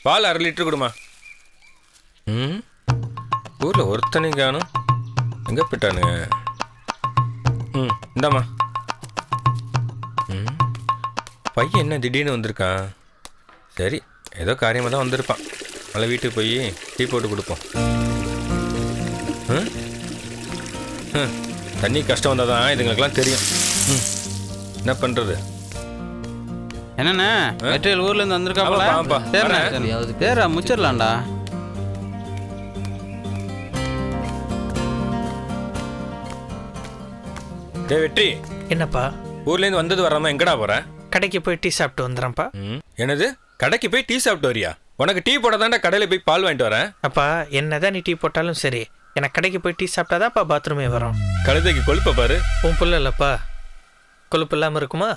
பால் 1/2 litre கொடுமா. ம், ஊரில் ஒருத்தனையும் காணும். எங்கே போயிட்டானுங்க? ம், இந்தாம்மா. ம், பையன் என்ன திடீர்னு வந்திருக்கான்? சரி, ஏதோ காரியமாக தான் வந்திருப்பான். நல்ல வீட்டுக்கு போய் டீ போட்டு கொடுப்போம். தண்ணி கஷ்டம் வந்தால் தான் இதுங்களுக்கெல்லாம் தெரியும். ம், என்ன பண்ணுறது? என்னண்ணே வெற்றியல் ஊர்ல இருந்து வந்திருக்காப்பா? ஆமாப்பா. பேரா முச்சிடலாம்டா. டேய் வெற்றி, என்னப்பா? ஊர்லேருந்து வந்தது வராமல் எங்கடா போற? கடைக்கு போய் டீ சாப்பிட்டு வந்துடுறேன்ப்பா. என்னது, கடைக்கு போய் டீ சாப்பிட்டு வரியா? உனக்கு டீ போட தாண்டா கடையில் போய் பால் வாங்கிட்டு வரேன். அப்பா, என்னதான் நீ டீ போட்டாலும் சரி, எனக்கு கடைக்கு போய் டீ சாப்பிட்டாதான்ப்பா பாத்ரூமே வரும். கழுதைக்கு கொழுப்ப பாரு. உன் புள்ள இல்லப்பா, கொழுப்பு இல்லாமல் இருக்குமா?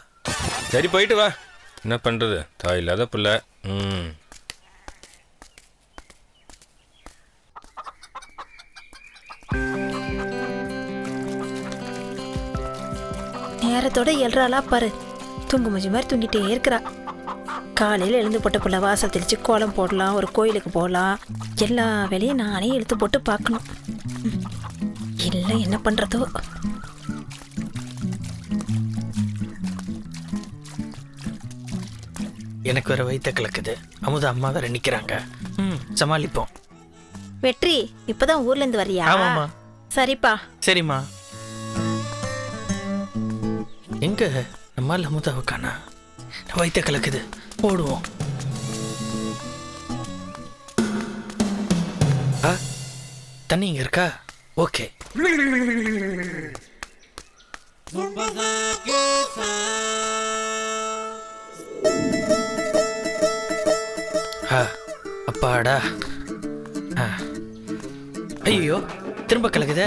சரி, போயிட்டு வா. என்ன பண்ணுறது, தாய் இல்லாத புள்ள. ம், நேரத்தோட எழுறாளா பாரு. தூங்கு மூஞ்சி மாதிரி தூங்கிட்டே இருக்கிறா. காலையில் எழுந்து போட்ட புள்ள வாசல் தெளித்து கோலம் போடலாம், ஒரு கோயிலுக்கு போகலாம். எல்லா வேலையும் நானே இழுத்து போட்டு பார்க்கணும். இல்லை என்ன பண்ணுறதோ. எனக்கு வேற வயிற்ற கலக்குது. அமுதா அம்மா வேற நிற்கிறாங்க. சமாளிப்போம். வெற்றி, இப்போதான் ஊர்லேருந்து வரியா? ஆமாம்மா. சரிப்பா. சரிம்மா. எங்க நம்மால் அமுதாவை காணா? வயிற்ற கலக்குது, ஓடுவோம். தண்ணி இங்க இருக்கா? ஓகே. அப்பாடா. ஐயோ, திரும்ப கலக்குதே.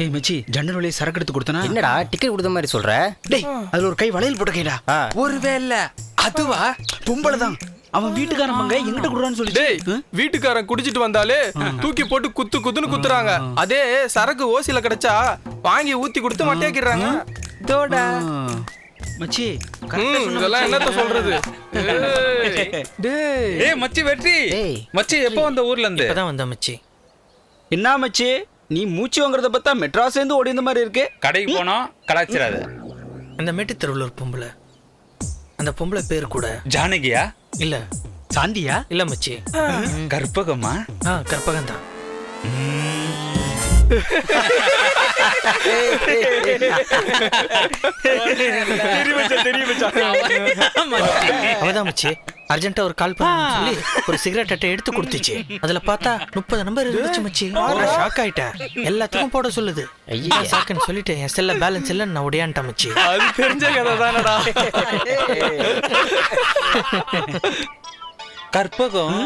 ஏய் மச்சி, ஜன்னல் வழியே சரக்கு எடுத்து கொடுத்தனா? என்னடா டிக்கெட் கொடுத்த மாதிரி சொல்ற? டேய், அதுல ஒரு கை வளையல் போட்ட கைடா. ஒருவேளை அதுவா? பொம்பளை தான். அவன் வீட்டுக்காரன் பங்க எங்கிட்ட குடுறான்னு சொல்லி. டேய், வீட்டுக்காரன் குடிச்சிட்டு வந்தாலே தூக்கி போட்டு குத்து குத்துன்னு குத்துறாங்க. அதே சரக்கு ஓசில கிடைச்சா வாங்கி ஊத்தி கொடுத்து மட்டையாக்கிடுறாங்க. தோடா மச்சி, இதெல்லாம் என்னத்த சொல்றது? ஏய் மச்சி வெற்றி. மச்சி எப்போ வந்த ஊர்ல இருந்து? இப்பதான் வந்த மச்சி. என்ன மச்சி, நீ மூச்சு வாங்குறத பார்த்தா மெட்ராஸ் இருந்து ஓடி இந்த மாதிரி இருக்கு. கடைக்கு போனா கலாச்சிராத. அந்த மேட்டு தெருவில் ஒரு பொம்பளை. அந்த பொம்பளை பேர் கூட ஜானகியா? இல்ல சாந்தியா? இல்ல மச்சி, கற்பகமா? கற்பகம் தான். அவதான் மச்சி அர்ஜென்ட்டா ஒரு கால் பண்ண சொல்லி ஒரு சிகரெட் அட்டை எடுத்து கொடுத்துச்சு. அதுல பார்த்தா 30 நம்பர் இருந்துச்சு மச்சி. ஷாக் ஆயிட்டேன். எல்லாத்துக்கும் போட சொல்லுது. ஷாக்குன்னு சொல்லிட்டு என் செல்ல பேலன்ஸ் இல்லைன்னு நான் ஒடியான்ட்டேன் மச்சி. அது தெரிஞ்ச கதை தானடா. கற்பகம்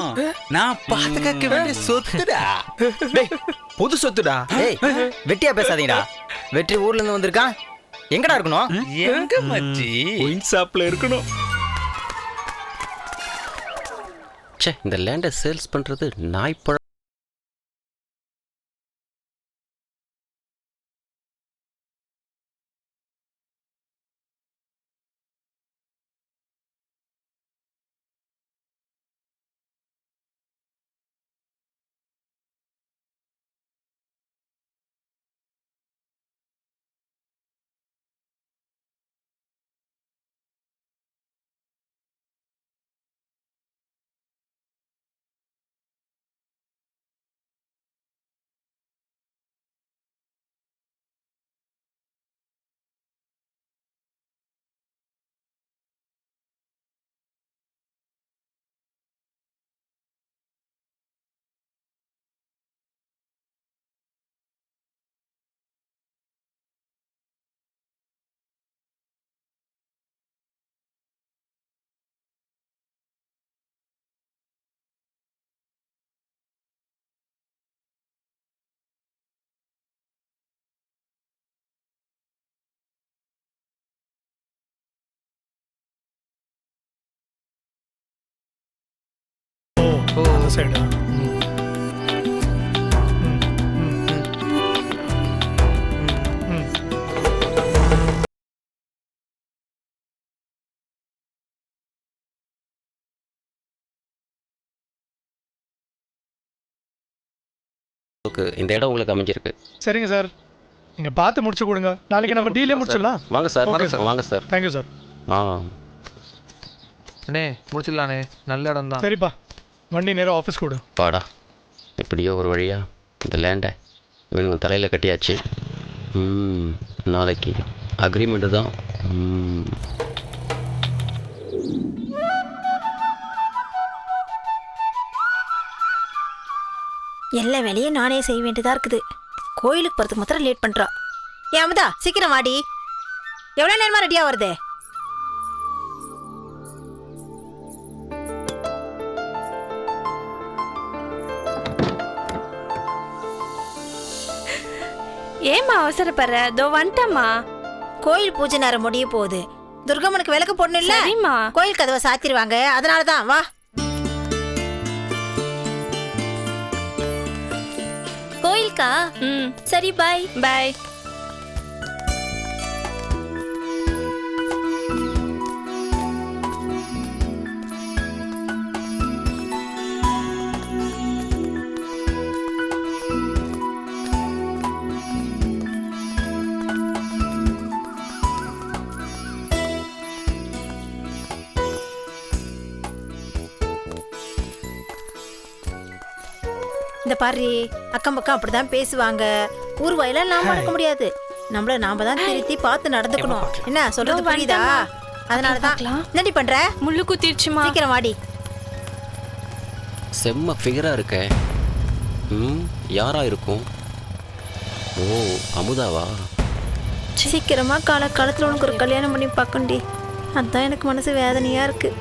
நான் பாதுகாக்க வேண்டிய சொத்துடா. பொது சொத்துடா. ஏய், வெட்டியா பேசாதீங்கடா. வெற்றி ஊர்ல இருந்து வந்திருக்கான். எங்கடா இருக்கணும்? எங்க மச்சி? ஒயின் ஷாப்ல இருக்கணும். இந்த லேண்டை சேல்ஸ் பண்றது நாய்ப்பழம். சைடு அளவுக்கு இந்த இடம் உங்களுக்கு அமைஞ்சிருக்கு. சரிங்க சார், நீங்க பார்த்து முடிச்சு கொடுங்க. நாளைக்கு நம்ம டீலே முடிச்சிடலாம். வாங்க சார். Okay, sir. வாங்க சார். Thank you sir. ஆ அண்ணே முடிச்சிடலாண்ணே, நல்ல இடம் தான். சரிப்பா, வண்டி நேரம் ஆஃபீஸ் கொடு. பாடா, எப்படியோ ஒரு வழியா இந்த லேண்டை இவனுங்க தலையில் கட்டியாச்சு. நாளைக்கு அக்ரிமெண்ட்டு தான். எல்லா வேலையும் நானே செய்ய வேண்டியதா இருக்குது. கோயிலுக்கு போறதுக்கு மாத்திரம் லேட் பண்றா. ஏன் அமுதா, சீக்கிரம் வாடி. எவ்வளவு நேரமா ரெடியா வருது? ஏமா அவசரப்படுற? தோ வந்துட்டம்மா. கோயில் பூஜை நேரம் முடிய போகுது. துர்கம்மனுக்கு விளக்கு போடணும் இல்ல? சரிம்மா. கோயில் கதவை சாத்திடுவாங்க, அதனாலதான். வா. கோயிலுக்கா? சரி, பாய். பாய். இந்த பாரு, அக்கம் பக்கம் அப்படிதான் பேசுவாங்க. ஊர் வாயிலாம் நாம நடக்க முடியாது. நம்மள நாம தான் திருத்தி பார்த்து நடந்துக்கணும். என்ன சொல்றது புரியுதா? அதனாலதான் என்னடி பண்ற? முள்ளு குத்திடுச்சுமா. சீக்கிரம் வாடி. செம்ம ஃபிகராக இருக்க. யாரா இருக்கும்? ஓ, அமுதாவா? சீக்கிரமா காலத்துல உனக்கு ஒரு கல்யாணம் பண்ணி பார்க்கண்டி. அதான் எனக்கு மனசு வேதனையா இருக்கு.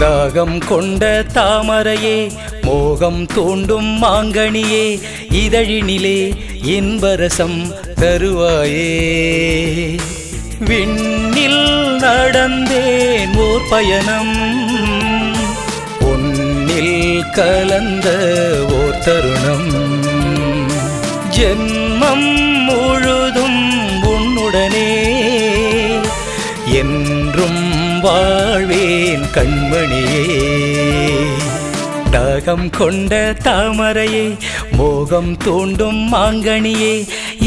தாகம் கொண்ட தாமரையே, மோகம் தூண்டும் மாங்கனியே, இதழினிலே இன்பரசம் தருவாயே. விண்ணில் நடந்தேன் ஓர் பயணம், பொன்னில் கலந்த ஓர் தருணம். ஜென்மம் முழுதும் உன்னுடனே என்றும் வாழ்வேன் கண்மணியே. தாகம் கொண்ட தாமரையே, மோகம் தூண்டும் மாங்கனியே,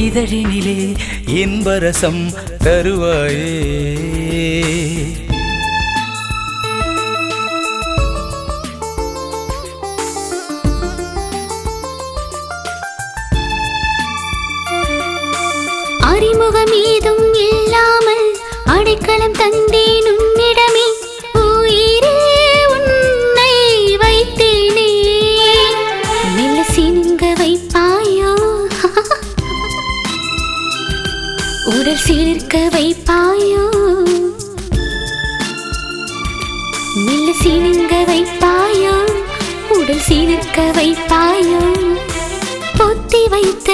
இதழினிலே இன்பரசம் தருவாயே. அறிமுகம் ஏதும் இல்லாமல் அடைக்கலம் தந்தேன் உன்னிடமே. உயிரே உன்னை வைத்தேனே, மெல்ல சினுங்க வைப்பாயோ, உடல் சிலிர்க்க வைப்பாயோ, மெல்ல சினுங்க வைப்பாயோ, உடல் சிலிர்க்க வைப்பாயோ. பொத்தி வைத்த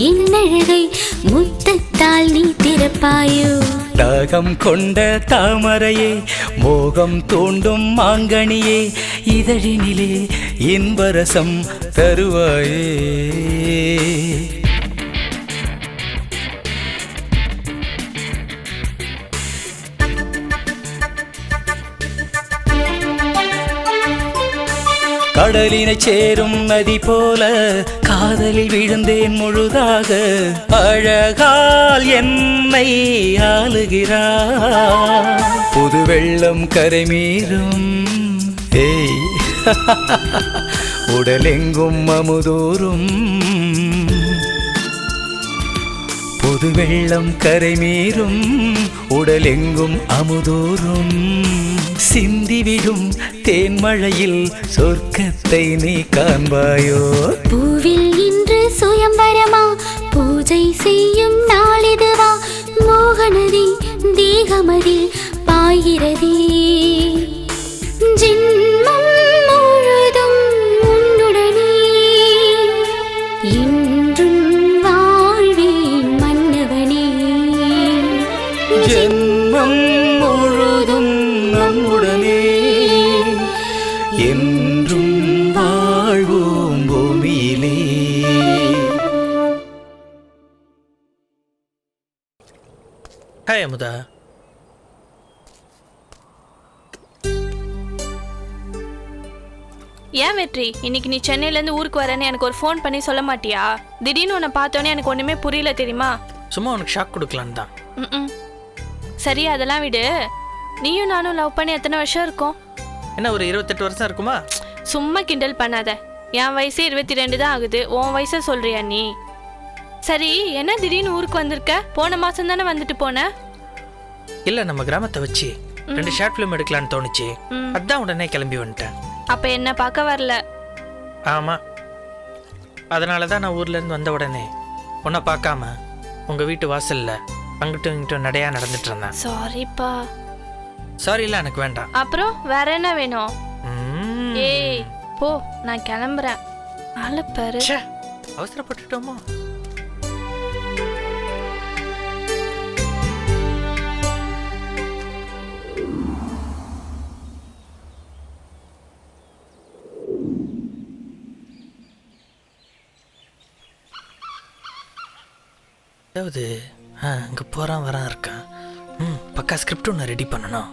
இன்னழகை முத்தத்தால் நீ திறப்பாயோ. தாகம் கொண்ட தாமரையே, மோகம் தூண்டும் மாங்கனியே, இதழினிலே இன்பரசம் தருவாயே. கடலினை சேரும் நதி போல காதலில் விழுந்தேன் முழுதாக. அழகால் என்னை ஆளுகிறார், புது வெள்ளம் கரை மீறும். ஏய் உடலெங்கும் அமுதூரும் புது வெள்ளம் கரை மீறும் உடலெங்கும் அமுதூரும் சிந்திவிடும் தேன்மழையில் சொர்க்கத்தை நீ காண்பாயோ பூவில் இன்று சுயம்பரமா பூஜை செய்யும் நாளிதுவா மோகனதி தேகமதி பாய்கிறதே ஜென்மம் முழுதும் உன்னுடனே என்றும் வாழ்வேன் மன்னவனே ஜென்மம் முழுதும் நம்முடனே என்றும் வாழ்வோம் பூமியிலே. ஹாய் அமுதா. ஏன் வெற்றி, இன்னைக்கு நீ சென்னையிலேருந்து ஊருக்கு வரேன்னு எனக்கு ஒரு ஃபோன் பண்ணி சொல்ல மாட்டியா? திடீர்னு உன்னை பார்த்தோன்னே எனக்கு ஒன்றுமே புரியல தெரியுமா? சும்மா உனக்கு ஷாக் கொடுக்கலான்னு தான். ம் சரி, அதெல்லாம் விடு. நீயும் நானும் லவ் பண்ணி எத்தனை வருஷம் இருக்கும்? என்ன ஒரு 28 வருஷம் இருக்குமா? சும்மா கிண்டல் பண்ணாத. என் வயசு 22 தான் ஆகுது. உன் வயசை சொல்றியா நீ? சரி, என்ன திடீர்னு ஊருக்கு வந்திருக்க? போன மாசம் தானே வந்துட்டு போன? இல்ல, நம்ம கிராமத்தை வச்சு 2 ஷார்ட் ஃபிலிம் எடுக்கலான்னு தோணுச்சு. அதான் உடனே கிளம்பி வந்துட்டேன். அப்ப என்ன பார்க்க வரல? ஆமா, அதனால தான் நான் ஊர்ல இருந்து வந்த உடனே உன்னை பார்க்காம உங்க வீட்டு வாசல்ல அங்கிட்டும் இங்கிட்டும் நடையா நடந்துட்டு இருந்தேன். சாரிப்பா. சாரி இல்ல, எனக்கு வேண்டாம். அப்புறம் வேற என்ன வேணும்? ஏய் போ, நான் கிளம்புறேன். அலப்பரு. அவசரப்பட்டுட்டோமோ? அதாவது அங்கே போகிறான் வரான் இருக்கான். பக்கா ஸ்கிரிப்ட் ஒன்று ரெடி பண்ணணும்.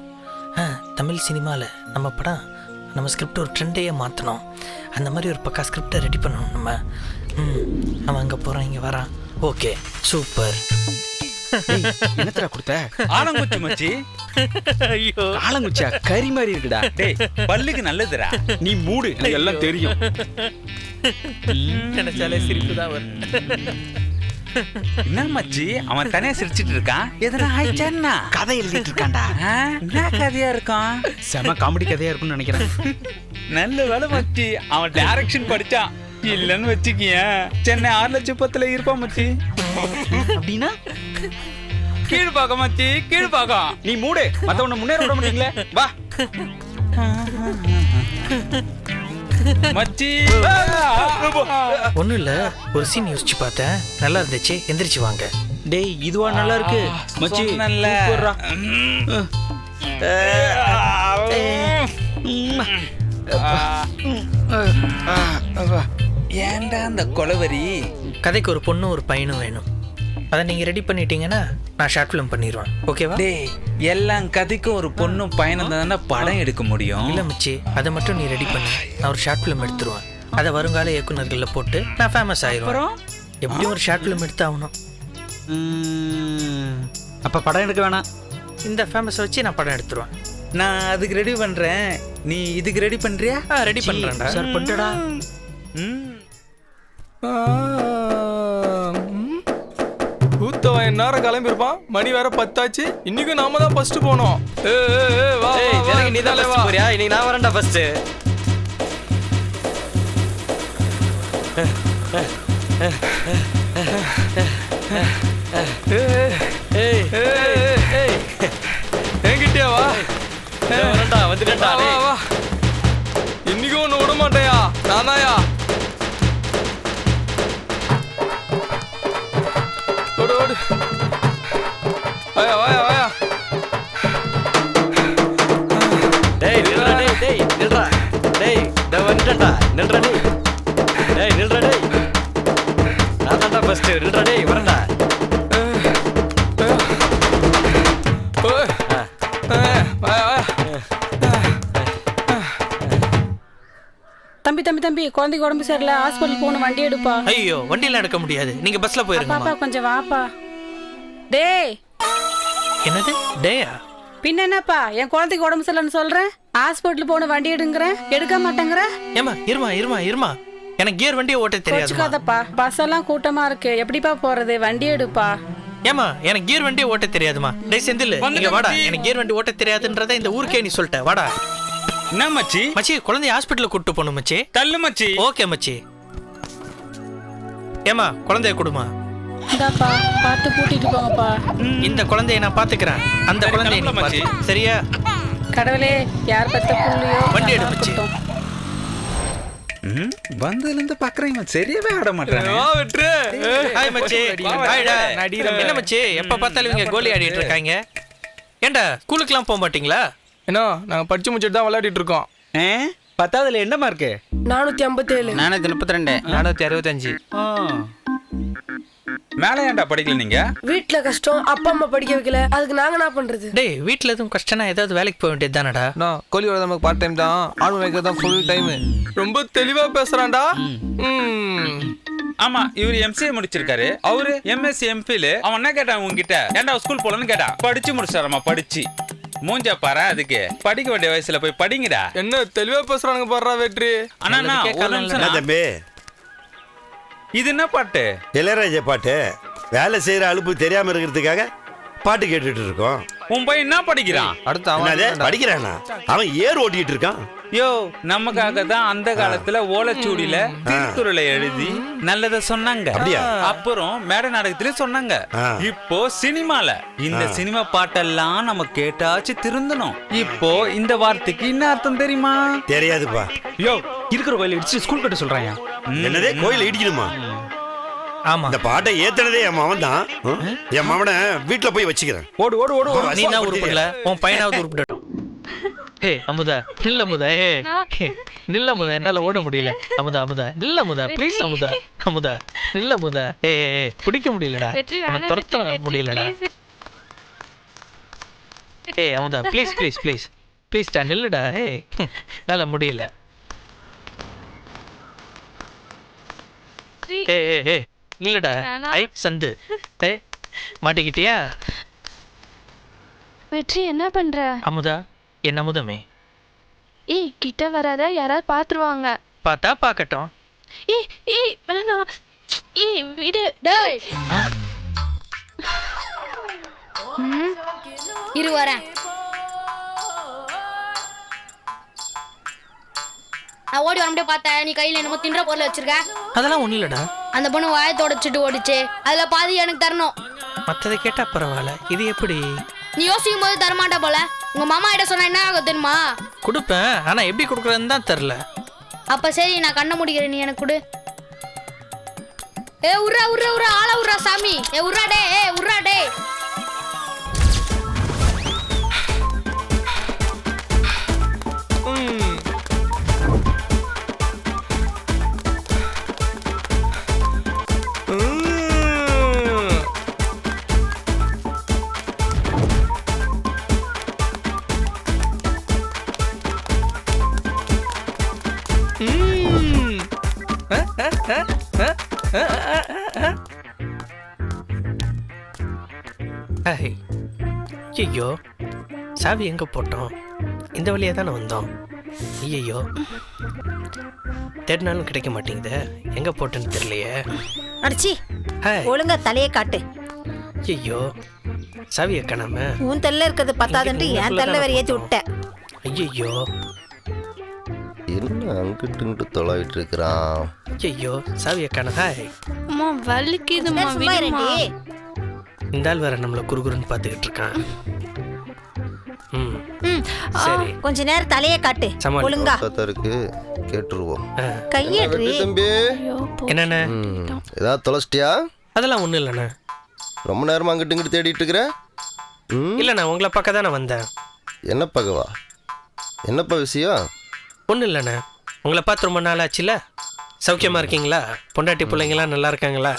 தமிழ் சினிமாவில் நம்ம படம் நம்ம ஸ்கிரிப்ட் ஒரு ட்ரெண்டையே மாற்றணும். அந்த மாதிரி ஒரு பக்கா ஸ்கிரிப்டை ரெடி பண்ணணும் நம்ம. அவன் அங்கே போகிறான், இங்கே வரான். Okay, super. என்னத்தடா கொடுத்த? ஆலங்குச்சி மச்சி. ஐயோ, ஆலங்குச்சியா? கறி மாதிரி இருக்குடா. டேய், பல்லுக்கு நல்லதுடா. நீ மூடு, எனக்கு எல்லாம் தெரியும். நினைச்சாலே சிரிப்பு தான் வரும். என்ன மச்சி, அவன் தனியா சிரிச்சிட்டு இருக்கான்? எதனா ஆயிடுச்சான்னா கதை எழுதிட்டு இருக்கான்டா. என்ன கதையா இருக்கான்? செம காமெடி கதையா இருக்கும்னு நினைக்கிறேன். நல்ல வேலை மச்சி, அவன் டைரக்ஷன் படிச்சான். இல்லன்னு வச்சுக்கிய சென்னை 6 லட்சம் 10ல இருப்பான் மச்சி. அப்படின்னா கீழ் பாக்க மச்சி, கீழ் பாக்க. நீ மூடு, மத்தவன முன்னேற விட மாட்டீங்களே. வா மச்சி. ஒன்றும் இல்லை, ஒரு சீன் யோசிச்சு பார்த்தேன், நல்லா இருந்துச்சு. எந்திரிச்சு வாங்க. டேய், இதுவா நல்லா இருக்கு மச்சி? நல்ல ஏன்டா அந்த கொலவரி? கதைக்கு ஒரு பொண்ணும் ஒரு பையனும் வேணும். அதை நீங்கள் ரெடி பண்ணிட்டீங்கன்னா நான் ஷார்ட் ஃபிலிம் பண்ணிடுவேன். ஓகேவா? டேய், எல்லாம் கதைக்கும் ஒரு பொண்ணும் பையனும் தானே படம் எடுக்க முடியும். இல்லை மச்சி, அதை மட்டும் நீ ரெடி பண்ணு. நான் ஒரு ஷார்ட் ஃபிலிம் எடுத்துருவேன். அதை வருங்கால இயக்குநர்களில் போட்டு நான் ஃபேமஸ் ஆயிடுவேன். எப்படியும் ஒரு ஷார்ட் ஃபிலிம் எடுத்து ஆகணும். அப்போ படம் எடுக்க வேணாம். இந்த ஃபேமஸை வச்சு நான் படம் எடுத்துருவேன். நான் அதுக்கு ரெடி பண்றேன், நீ இதுக்கு ரெடி பண்றியா? ரெடி பண்ணுறேன்டா. சார் பண்ணிட்டடா. ஊத்தவன் நேரம் கிளம்பிருப்பான். மணி வேற 10 ஆச்சு. இன்னைக்கும் நாம தான் ஃபர்ஸ்ட் போனோம். நீ தான் ஃபர்ஸ்ட் போறியா? இன்னைக்கு நான் வரேன்டா ஃபர்ஸ்ட். என்கிட்டயா? வா வரேன்டா, வந்துட்டேன்டா. வா, இன்னைக்கும் ஒன்று விட மாட்டேயா? நானாயா? ஓடு ஓடு. வாயா வாயா வாயா. டேய் நில்றா, டேய் நில்றா. டேய் இத வந்துட்டேன்டா. நில்றா டேய். டேய் நில்றா டேய். நான் தான்டா ஃபர்ஸ்ட். நில்றா டேய், வரேன்டா. தம்பி குழந்தைக்கு உடம்பு சரியில்லை, ஹாஸ்பிட்டல் போகணும், வண்டி எடுப்பா. ஐயோ, வண்டியெல்லாம் எடுக்க முடியாது, நீங்க பஸ்ல போயிருங்க. பாப்பா கொஞ்சம் வாப்பா. டேய். என்னது டேயா? பின்ன என்னப்பா, என் குழந்தைக்கு உடம்பு சரியில்லைன்னு சொல்றேன். ஹாஸ்பிட்டல் போன வண்டி எடுங்கிறேன் எடுக்க மாட்டேங்கிற. ஏமா இருமா எனக்கு கியர் வண்டியை ஓட்ட தெரியாது. வச்சுக்காதப்பா, பஸ் எல்லாம் கூட்டமா இருக்கு, எப்படிப்பா போறது? வண்டி எடுப்பா. ஏமா எனக்கு கியர் வண்டியை ஓட்ட தெரியாதுமா. டேய் செந்தில் இங்க வாடா. எனக்கு கியர் வண்டி ஓட்ட தெரியாதுன்றதை இந்த ஊருக்கே நீ சொல்லிட்ட. வாடா. என்ன மச்சி? மச்சி குழந்தைய ஹாஸ்பிட்டலுக்கு கூட்டு போகணும் மச்சி. தள்ளு மச்சி. ஓகே மச்சி. ஏமா குழந்தைய கொடுமா. இந்தாப்பா, பார்த்து கூட்டிட்டு போங்கப்பா. இந்த குழந்தைய நான் பாத்துக்கிறேன். அந்த குழந்தைய நீ பாத்து. சரியா? கடவுளே, யார் பெத்த புள்ளியோ வண்டி எடு மச்சி. வந்ததுல இருந்து பாக்குறேன், சரியாவே ஆட மாட்டேன். ஹாய் மச்சி. ஹாய்டா. என்ன மச்சி எப்ப பார்த்தாலும் இவங்க கோலி ஆடிட்டு இருக்காங்க. ஏண்டா ஸ்கூலுக்குலாம் போக மாட்டீங்களா? என்ன நாங்க படிச்சு முடிச்சிட்டு தான் விளையாடிட்டு இருக்கோம். 10ஆவதுல என்ன மார்க்கு? 457. 432. 465. மேல ஏன்டா படிக்கல நீங்க? வீட்டுல கஷ்டம், அப்பா அம்மா படிக்க வைக்கல, அதுக்கு நாங்க என்ன பண்றது? டேய் வீட்ல எதுவும் கஷ்டம்னா ஏதாவது வேலைக்கு போக வேண்டியது தானடா. நான் கோழி வர நமக்கு பார்ட் டைம் தான், ஆடு மேய்க்கிறது தான் ஃபுல் டைம். ரொம்ப தெளிவா பேசுறான்டா. ஆமா, இவர் எம்சிஏ முடிச்சிருக்காரு, அவரு எம்எஸ்சி எம்பில். அவன் என்ன கேட்டான் உங்ககிட்ட? ஏன்டா ஸ்கூல் போலன்னு கேட்டான். படிச்சு முடிச்சாரமா, படிச்சு மூஞ்சா பாரு. அதுக்கு படிக்க வேண்டிய வயசுல போய் படிங்கடா. என்ன தெளிவா பேசுறானுங்க பாடுறா வெற்றி. அண்ணா தம்பி, இது என்ன பாட்டு? இளையராஜா பாட்டு. வேலை செய்யற அலுப்பு தெரியாம இருக்கிறதுக்காக பாட்டு கேட்டுட்டு இருக்கோம். உன் பையன் என்ன படிக்கிறான்? அடுத்து படிக்கிறானா? அவன் ஏர் ஓட்டிட்டு இருக்கான். யோ, நமக்காக தான் அந்த காலத்துல ஓலைச்சூடியில திருக்குறளை எழுதி நல்லத சொன்னாங்க. அப்புறம் மேடை நாடகத்திலே சொன்னாங்க. இப்போ சினிமால இந்த சினிமா பாட்டெல்லாம் நம்ம கேட்டாச்சு திருந்தணும். இப்போ இந்த வார்த்தைக்கு என்ன அர்த்தம் தெரியுமா? தெரியாதுப்பா. யோ, இருக்கிற கோயில இடிச்சு ஸ்கூல் கட்ட சொல்றாங்க. என்னதே கோயில இடிக்கணுமா? ஆமா, இந்த பாட்டை ஏத்தனதே என் மவன் தான். என் மவனை வீட்டுல போய் வச்சுக்கிறேன். ஓடு ஓடு ஓடு. நீ தான் உருப்படல, உன் பையனாவது உருப்படட்டும். ஏய் அமுதா, நில்ல அமுதா. நில்ல அமுதா, என்னால ஓட முடியல. அமுதா நில்ல அமுதா, ப்ளீஸ் அமுதா. நில்ல அமுதா. பிடிக்க முடியலடா, துரத்த முடியலடா. அமுதா ப்ளீஸ்டா நில்லுடா. என்னால முடியல. இல்லடா. சந்து மாட்டிக்கிட்டியா? வெற்றி என்ன பண்ற? அமுதா, என்ன அமுதமே? ஏய் கிட்ட வராத, யாராவது பாத்துருவாங்க. பார்த்தா பார்க்கட்டும். ஏய் வேணாம். ஏய் விடு. டேய் இரு வரேன். நான் ஓடி வரமுடியே பார்த்தேன், நீ கையில என்னமோ தின்ற பொருள் வச்சிருக்க. அதெல்லாம் ஒண்ணு இல்லடா. அந்த பொண்ணு வாயை தொடச்சிட்டு ஓடிச்சு, அதுல பாதி எனக்கு தரணும். மத்ததை கேட்டா பரவாயில்ல, இது எப்படி? நீ யோசிக்கும் போது தரமாட்ட போல. உங்க மாமா கிட்ட சொன்னா என்ன ஆகும் தெரியுமா? கொடுப்பேன், ஆனா எப்படி கொடுக்குறதுன்னு தான் தெரியல. அப்ப சரி, நான் கண்ண முடிக்கிறேன், நீ எனக்கு கொடு. உர்ரா ஆள உர்ரா சாமி. உர்ரா டே. ஐயோ, சாவி எங்க போட்டோம்? இந்த வழியா தானே வந்தோம். ஐயோ, தேடினாலும் கிடைக்க மாட்டேங்குது. எங்க போட்டேன்னு தெரியலையே. அடிச்சி ஒழுங்கா தலையை காட்டு. ஐயோ, சாவியை காணாம. உன் தள்ள இருக்கிறது பத்தாதுன்ட்டு என் தள்ள வேற ஏற்றி விட்ட. ஐயோ, என்ன அங்கிட்டு தொலைவிட்டு இருக்கிறான்? ஐயோ, சாவியை காண. அம்மா வலிக்குதுமா, விடுமா. இந்த ஆள் வேற நம்மள குறுகுறுன்னு பார்த்துக்கிட்டு இருக்கான். சரி, கொஞ்ச நேரம் தலையை காட்டு. ஒழுங்கா இருக்கு, கேட்டுருவோம். கையேற்றி. தம்பி என்னண்ணே, ஏதாவது தொலைச்சிட்டியா? அதெல்லாம் ஒண்ணும் இல்லைண்ணே. ரொம்ப நேரமா அங்கிட்டு இங்கிட்டு தேடிட்டு இருக்கிற? இல்லைண்ணா, உங்களை பார்க்க தானே வந்தேன். என்ன பகவா? என்னப்பா விஷயம்? ஒன்றும் இல்லைண்ணே, உங்களை பார்த்து ரொம்ப நாள் ஆச்சுல. சௌக்கியமா இருக்கீங்களா? பொண்டாட்டி பிள்ளைங்களாம் நல்லா இருக்காங்களா?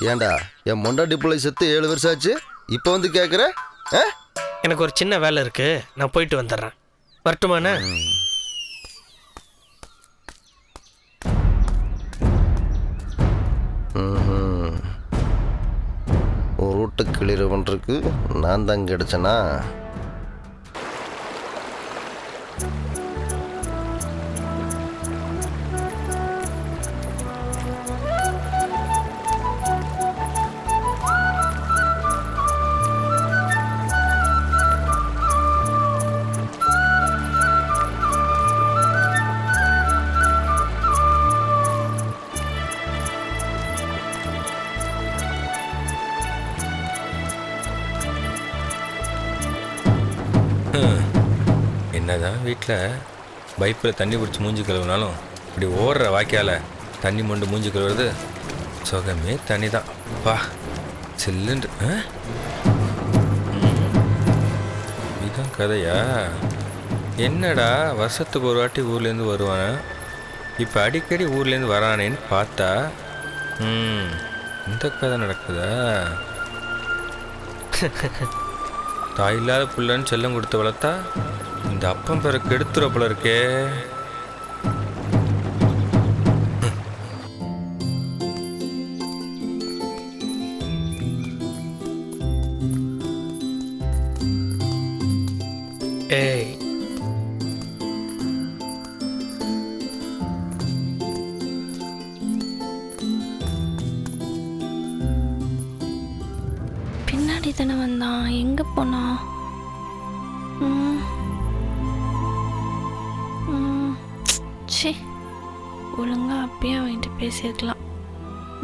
ஏண்டா, என் பொண்டாட்டி பிள்ளை செத்து 7 வருஷம் ஆச்சு, இப்போ வந்து கேட்குற? எனக்கு ஒரு சின்ன வேலை இருக்கு, நான் போயிட்டு வந்துடுறேன். வரட்டுமாண்ணே? ரூட்டை கிளியர் பண்ணுறதுக்கு நான் தான் கிடைச்சேனா? என்னதான் வீட்டில் பைப்பில் தண்ணி பிடிச்சி மூஞ்சி கழுவுனாலும் இப்படி ஓடுற வாய்க்கால தண்ணி மொண்டு மூஞ்சி கழுவுறது சுகமே தண்ணி தான். பா சில்லுண்டு. இதுதான் கதையா? என்னடா வருஷத்துக்கு ஒரு வாட்டி ஊர்லேருந்து வருவானே, இப்போ அடிக்கடி ஊர்லேருந்து வரானேன்னு பார்த்தா இந்த கதை நடக்குதா? தாய் இல்லாத பிள்ளைன்னு செல்லம் கொடுத்து வளர்த்தா இந்த அப்பம் பிறகு எடுத்துற போல இருக்கே. ஏய் பின்னாடி தானே வந்தான், எங்க போனா? சே, ஒழுங்கா அப்பயே அவன்கிட்ட பேசியிருக்கலாம்.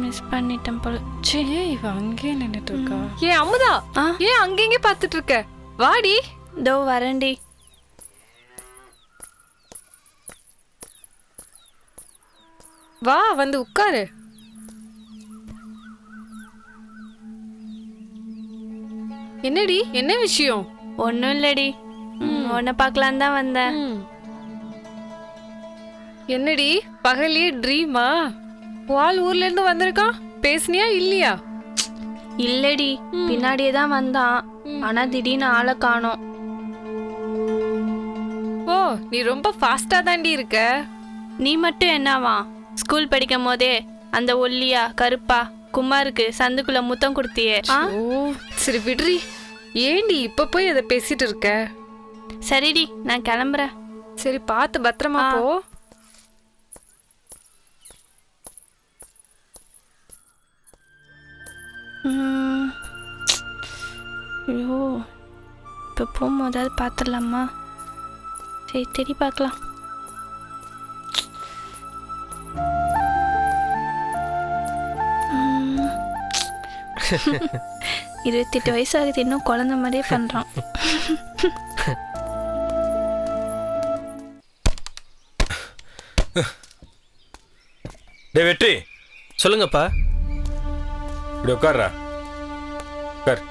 மிஸ் பண்ணிட்டேன் போல. சே, இவ அங்கேயே நின்னுட்டு இருக்கா. ஏன் அமுதா, ஏன் அங்கேயே பார்த்துட்டு இருக்க? வாடி. தோ வரேன்டி. வா, வந்து உட்காரு. என்னடி, என்ன விஷயம்? ஒன்றும் இல்லடி, உன்னை பார்க்கலாம் தான் வந்தேன். என்னடி பகலியே ட்ரீமா? வால் ஊர்ல இருந்து வந்திருக்கான், பேசுனியா இல்லையா? இல்லடி, பின்னாடியே தான் வந்தான். ஆனா திடீர்னு ஆளை காணோம். ஓ, நீ ரொம்ப ஃபாஸ்டா தாண்டி இருக்க. நீ மட்டும் என்னவா, ஸ்கூல் படிக்கும் போதே அந்த ஒல்லியா கருப்பா குமாருக்கு சந்துக்குள்ள முத்தம் கொடுத்தியே. ஓ சரி விடுறி, ஏண்டி இப்ப போய் அதை பேசிட்டு இருக்க? சரிடி, நான் கிளம்புறேன். சரி, பார்த்து பத்திரமா போ. ஐயோ, இப்போ போகும்போதாவது பார்த்துடலாமா? சரி, தேடி பார்க்கலாம். ம் 28 வயசு ஆகுது, இன்னும் குழந்தை மாதிரியே பண்றான். டே வெற்றி, சொல்லுங்கப்பா. இப்படி உட்கார்றா. உட்கார்.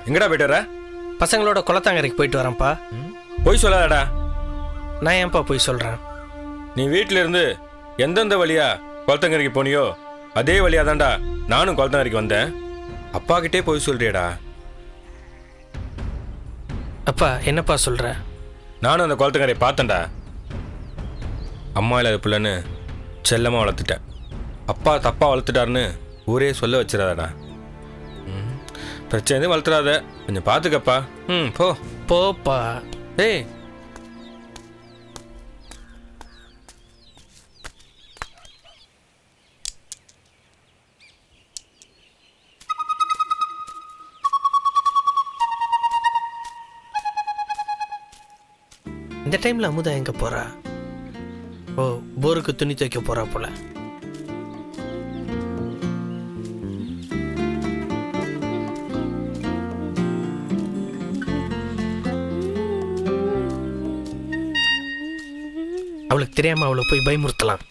எங்கடா போயிட்டு வர? பசங்களோட குளத்தாங்கரைக்கு போயிட்டு வரேன்ப்பா. போய் சொல்லாதடா. நான் ஏன்ப்பா போய் சொல்கிறேன்? நீ வீட்டில் இருந்து எந்தெந்த வழியா குளத்தங்கரைக்கு போனியோ அதே வழியா தான்டா நானும் குளத்தங்கரைக்கு வந்தேன். அப்பா கிட்டே போய் சொல்றியடா. அப்பா என்னப்பா சொல்கிற? நானும் அந்த குளத்தங்கரையை பார்த்தேன்டா. அம்மா இல்லாத பிள்ளைன்னு செல்லமாக வளர்த்துட்டேன். அப்பா தப்பாக வளர்த்துட்டாருன்னு ஊரே சொல்ல வச்சிடாதடா. பிரச்சனை வளர்த்துடாத, கொஞ்சம் பார்த்துக்கப்பா. போ போப்பா. ஏய், இந்த டைமில் அமுதா எங்கே போகிறா? ஓ, போருக்கு துணி துவைக்க போகிறா போல. அவளுக்கு தெரியாமல் அவளை போய் பயமுறுத்தலாம்.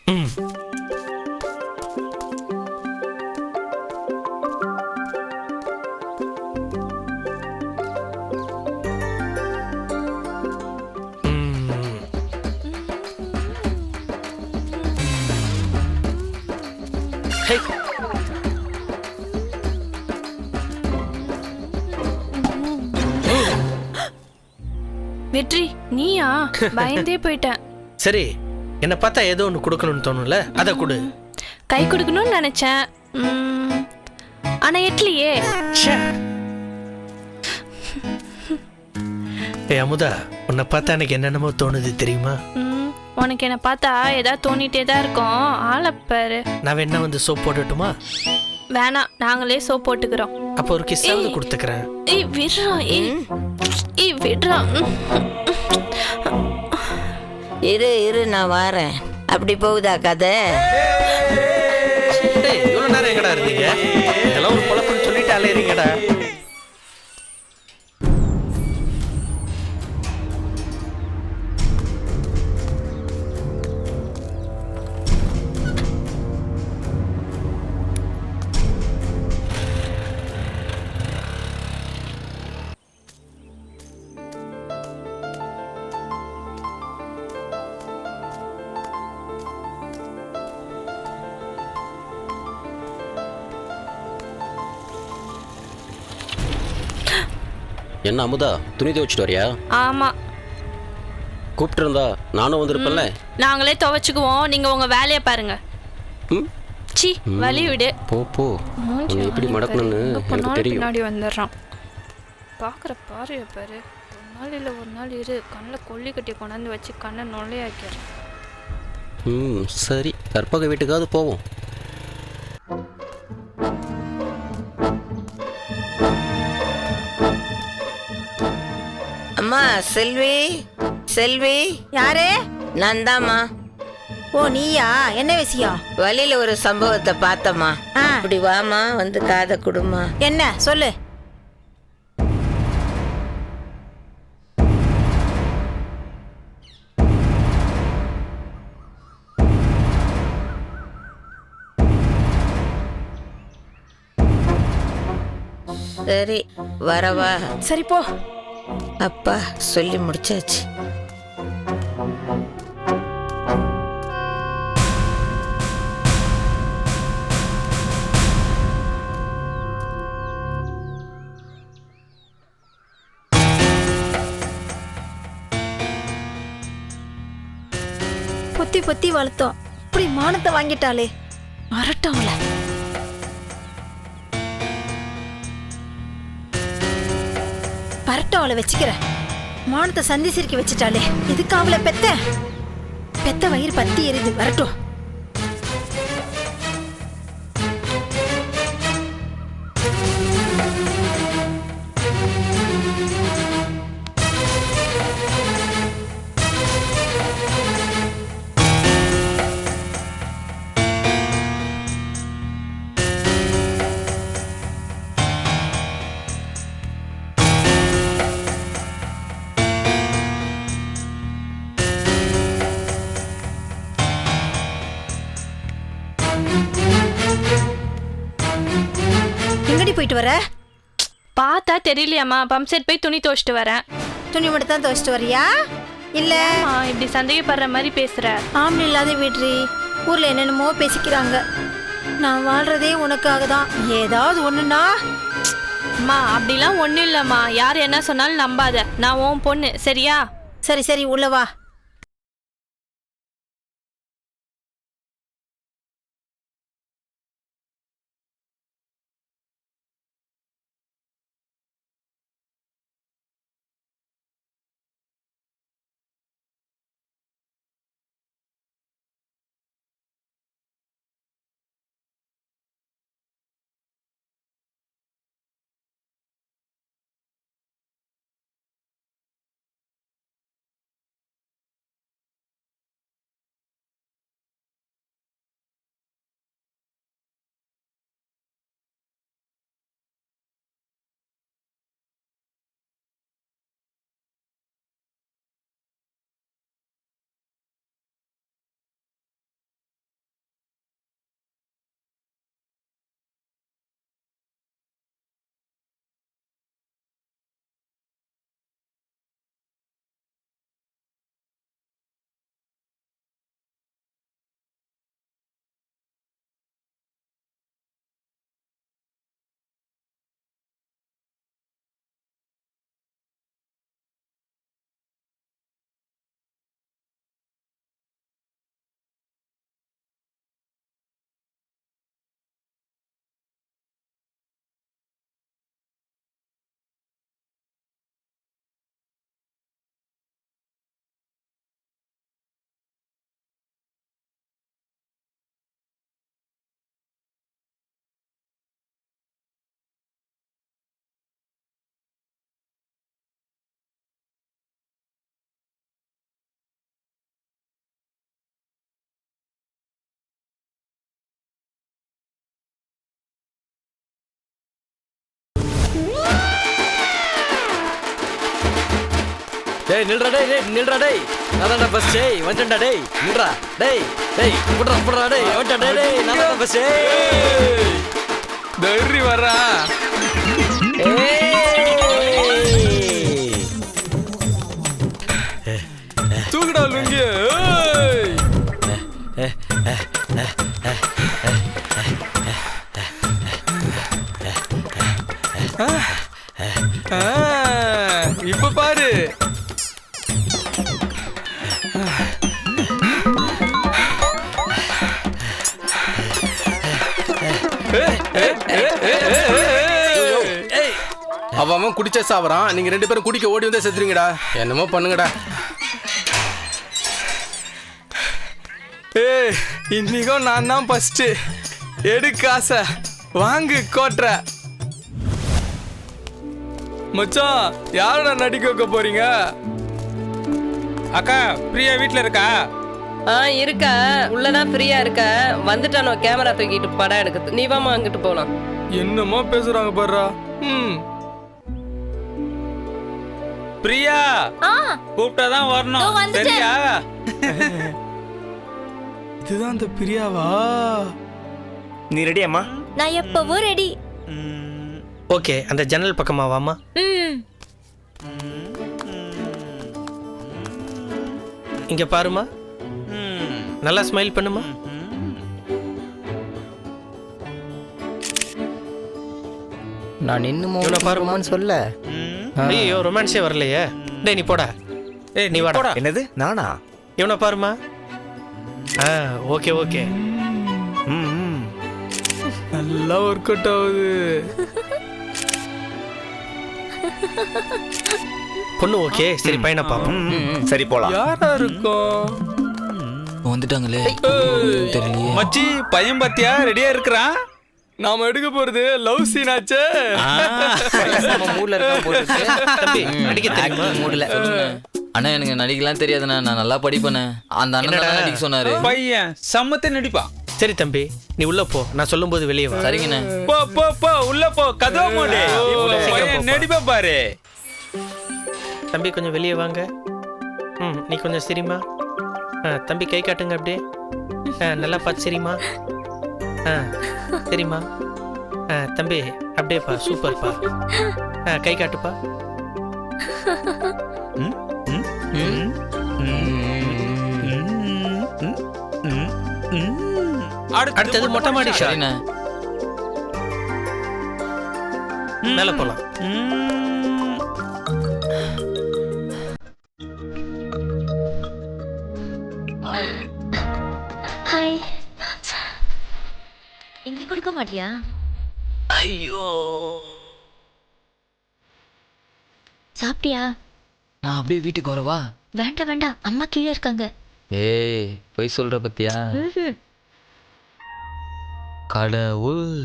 வெற்றி, நீயா? பயந்தே போயிட்டேன். சரி, என்னை பார்த்தா ஏதோ ஒன்று கொடுக்கணும்னு தோணும்ல, அதை கொடு. கை கொடுக்கணும்னு நினைச்சேன், ஆனா எட்லியே. ஏ அமுதா, உன்னை பார்த்தா எனக்கு என்னென்னமோ தோணுது தெரியுமா? உனக்கு என்ன பார்த்தா ஏதாவது தோணிட்டே தான் இருக்கும். ஆளப்பாரு. நான் வேணா வந்து சோப் போட்டுட்டுமா? வேணாம், நாங்களே சோப் போட்டுக்கிறோம். அப்போ ஒரு கிஸ்ஸாவது கொடுத்துக்கிறேன். ஏய் விட்றா, ஏய் விட்றா. இரு நான் வரேன். அப்படி போகுதா கதை? டேய் இவ்வளவு நேரம் எங்கடா இருந்தீங்க? இதெல்லாம் ஒரு பொழப்புன்னு சொல்லிட்டு அலையறீங்கடா. என்ன அமுதா, துணி துவைச்சிட்டு வரியா? ஆமா, கூப்பிட்டு இருந்தா நானும் வந்திருப்பேன்ல. நாங்களே துவைச்சுக்குவோம், நீங்க உங்க வேலையை பாருங்க. சி வலி விடு. போ போ, உன்னை எப்படி மடக்கணும்னு எனக்கு தெரியும். பின்னாடி வந்துடுறான். பாக்குற பாரு பாரு. ஒரு நாள் இல்லை ஒரு நாள் இரு, கண்ணில் கொல்லி கட்டி கொண்டாந்து வச்சு கண்ணை நொல்லையாக்கிறேன். சரி, கற்பக வீட்டுக்காவது போவோம். அம்மா செல்வி, செல்வி. யாரே? நான் தாம்மா. ஓ நீயா? என்ன விஷயம்? வழியில ஒரு சம்பவத்தை பார்த்தம்மா. இப்படி வாமா, வந்து காதை குடுமா. என்ன சொல்லு. சரி வரவா? சரி போ. அப்பா சொல்லி முடிச்சாச்சு. பொத்தி பொத்தி வளர்த்தோம், இப்படி மானத்தை வாங்கிட்டாளே. வரட்டும் அவளை. வரட்டும் அவளை வச்சுக்கிறேன். மானத்தை சந்தி சிரிக்கி வச்சுட்டாளே. இதுக்கு அவளை பெத்த வயிறு பத்தி எரியுது. வரட்டும். எங்கடி போயிட்டு வர? பார்த்தா தெரியலையாம்மா, பம்ப் செட் போய் துணி துவைச்சிட்டு வரேன். துணி மட்டும் தான் துவைச்சிட்டு வரியா? இல்ல இப்படி சந்தேகப்படுற மாதிரி பேசுற? ஆம்பளை இல்லாத வீட்ரி ஊர்ல என்னென்னமோ பேசிக்கிறாங்க. நான் வாழ்றதே உனக்காக தான். ஏதாவது ஒண்ணுன்னா அம்மா அப்படிலாம் ஒன்றும் இல்லைம்மா. யார் என்ன சொன்னாலும் நம்பாத. நான் உன் பொண்ணு, சரியா? சரி சரி உள்ள வா. டேய் நில்றா டேய் டேய் நில்றா டேய் நான்டா பஸ் டேய் வந்துடா டேய் நில்றா டேய் டேய் புடுறா டேய் வந்துடா டேய் நான்டா பஸ் தைரி வரா தூக்குடா லுங்கி இப்ப பாரு அவன் குடிச்ச சாவறான். நீங்க 2 பேரும் குடிக்க ஓடி வந்தே செத்துறீங்கடா. என்னமோ பண்ணுங்கடா. இன்னைக்கும் நான் தான் ஃபர்ஸ்ட். எடு காசை வாங்கு கோட்ற. மச்சான் யாரோட நடிக்க வைக்க போறீங்க? அக்கா பிரியா வீட்ல இருக்கா? இருக்கா. உள்ளதான் ஃப்ரீயா இருக்க. வந்துட்டானோ கேமரா தூக்கிட்டு படம் எடுக்கிறது. நீ வாமா அங்கிட்டு போலாம். என்னமோ பேசுறாங்க பாருடா. பிரியா கூப்பிட்டாதான் வரணும். சரியா? இதுதான் அந்த பிரியாவா? நீ ரெடியாம்மா? நான் எப்பவும் ரெடி. ஓகே, அந்த ஜன்னல் பக்கமா வாமா. இங்க பாருமா. நல்லா ஸ்மைல் பண்ணுமா. நான் இன்னும் பாருமான்னு சொல்ல. ஐயோ ரொமான்ஸே வரலையே. டேய் நீ போடா. ஏய் நீ வாடா. என்னது நானா? இவனை பாருமா. Okay okay. நல்லா ஒர்க் அவுட் ஆகுது. பொண்ணு ஓகே. சரி பையனை பாப்போம். சரி போலாம். யாரா இருக்கும்? வந்துட்டாங்களே தெரியலையே. மச்சி பையன் பாத்தியா ரெடியா இருக்கிறான். நாம எடுக்க போறது லவ் சீன் ஆச்சே. நம்ம மூட்ல இருக்க போறது. தம்பி நடிக்க தெரியுமா? மூட்ல. அண்ணா எனக்கு நடிக்கலாம் தெரியாதுண்ணா. நான் நல்லா படிப்பேனே. அந்த அண்ணன் தான் நடிக்க சொன்னாரு. பையன் சம்மத்தை நடிப்பான். சரி தம்பி நீ உள்ள போ. நான் சொல்லும்போது வெளியே வா. சரிங்கண்ணே. போ போ போ உள்ள போ. கதவு மூடு. பையன் நடிப்பா பாரு. தம்பி கொஞ்சம் வெளியே வாங்க. நீ கொஞ்சம் சரிமா. தம்பி கை காட்டுங்க அப்படியே. நல்லா பார்த்து சரிமா. சரிம்மா. தம்பி அப்படியேப்பா. சூப்பர்ப்பா. கை காட்டுப்பா. அடுத்தது மொட்டை மாடி ஷாட். மேல போலாம். ஹாய். இங்க கொடுக்க மாட்டியா? ஐயோ சாப்பிட்டியா? நான் அப்படியே வீட்டுக்கு வரவா? வேண்டாம் வேண்டாம், அம்மா கீழே இருக்காங்க. ஏய் போய் சொல்ற பத்தியா? கடவுள்.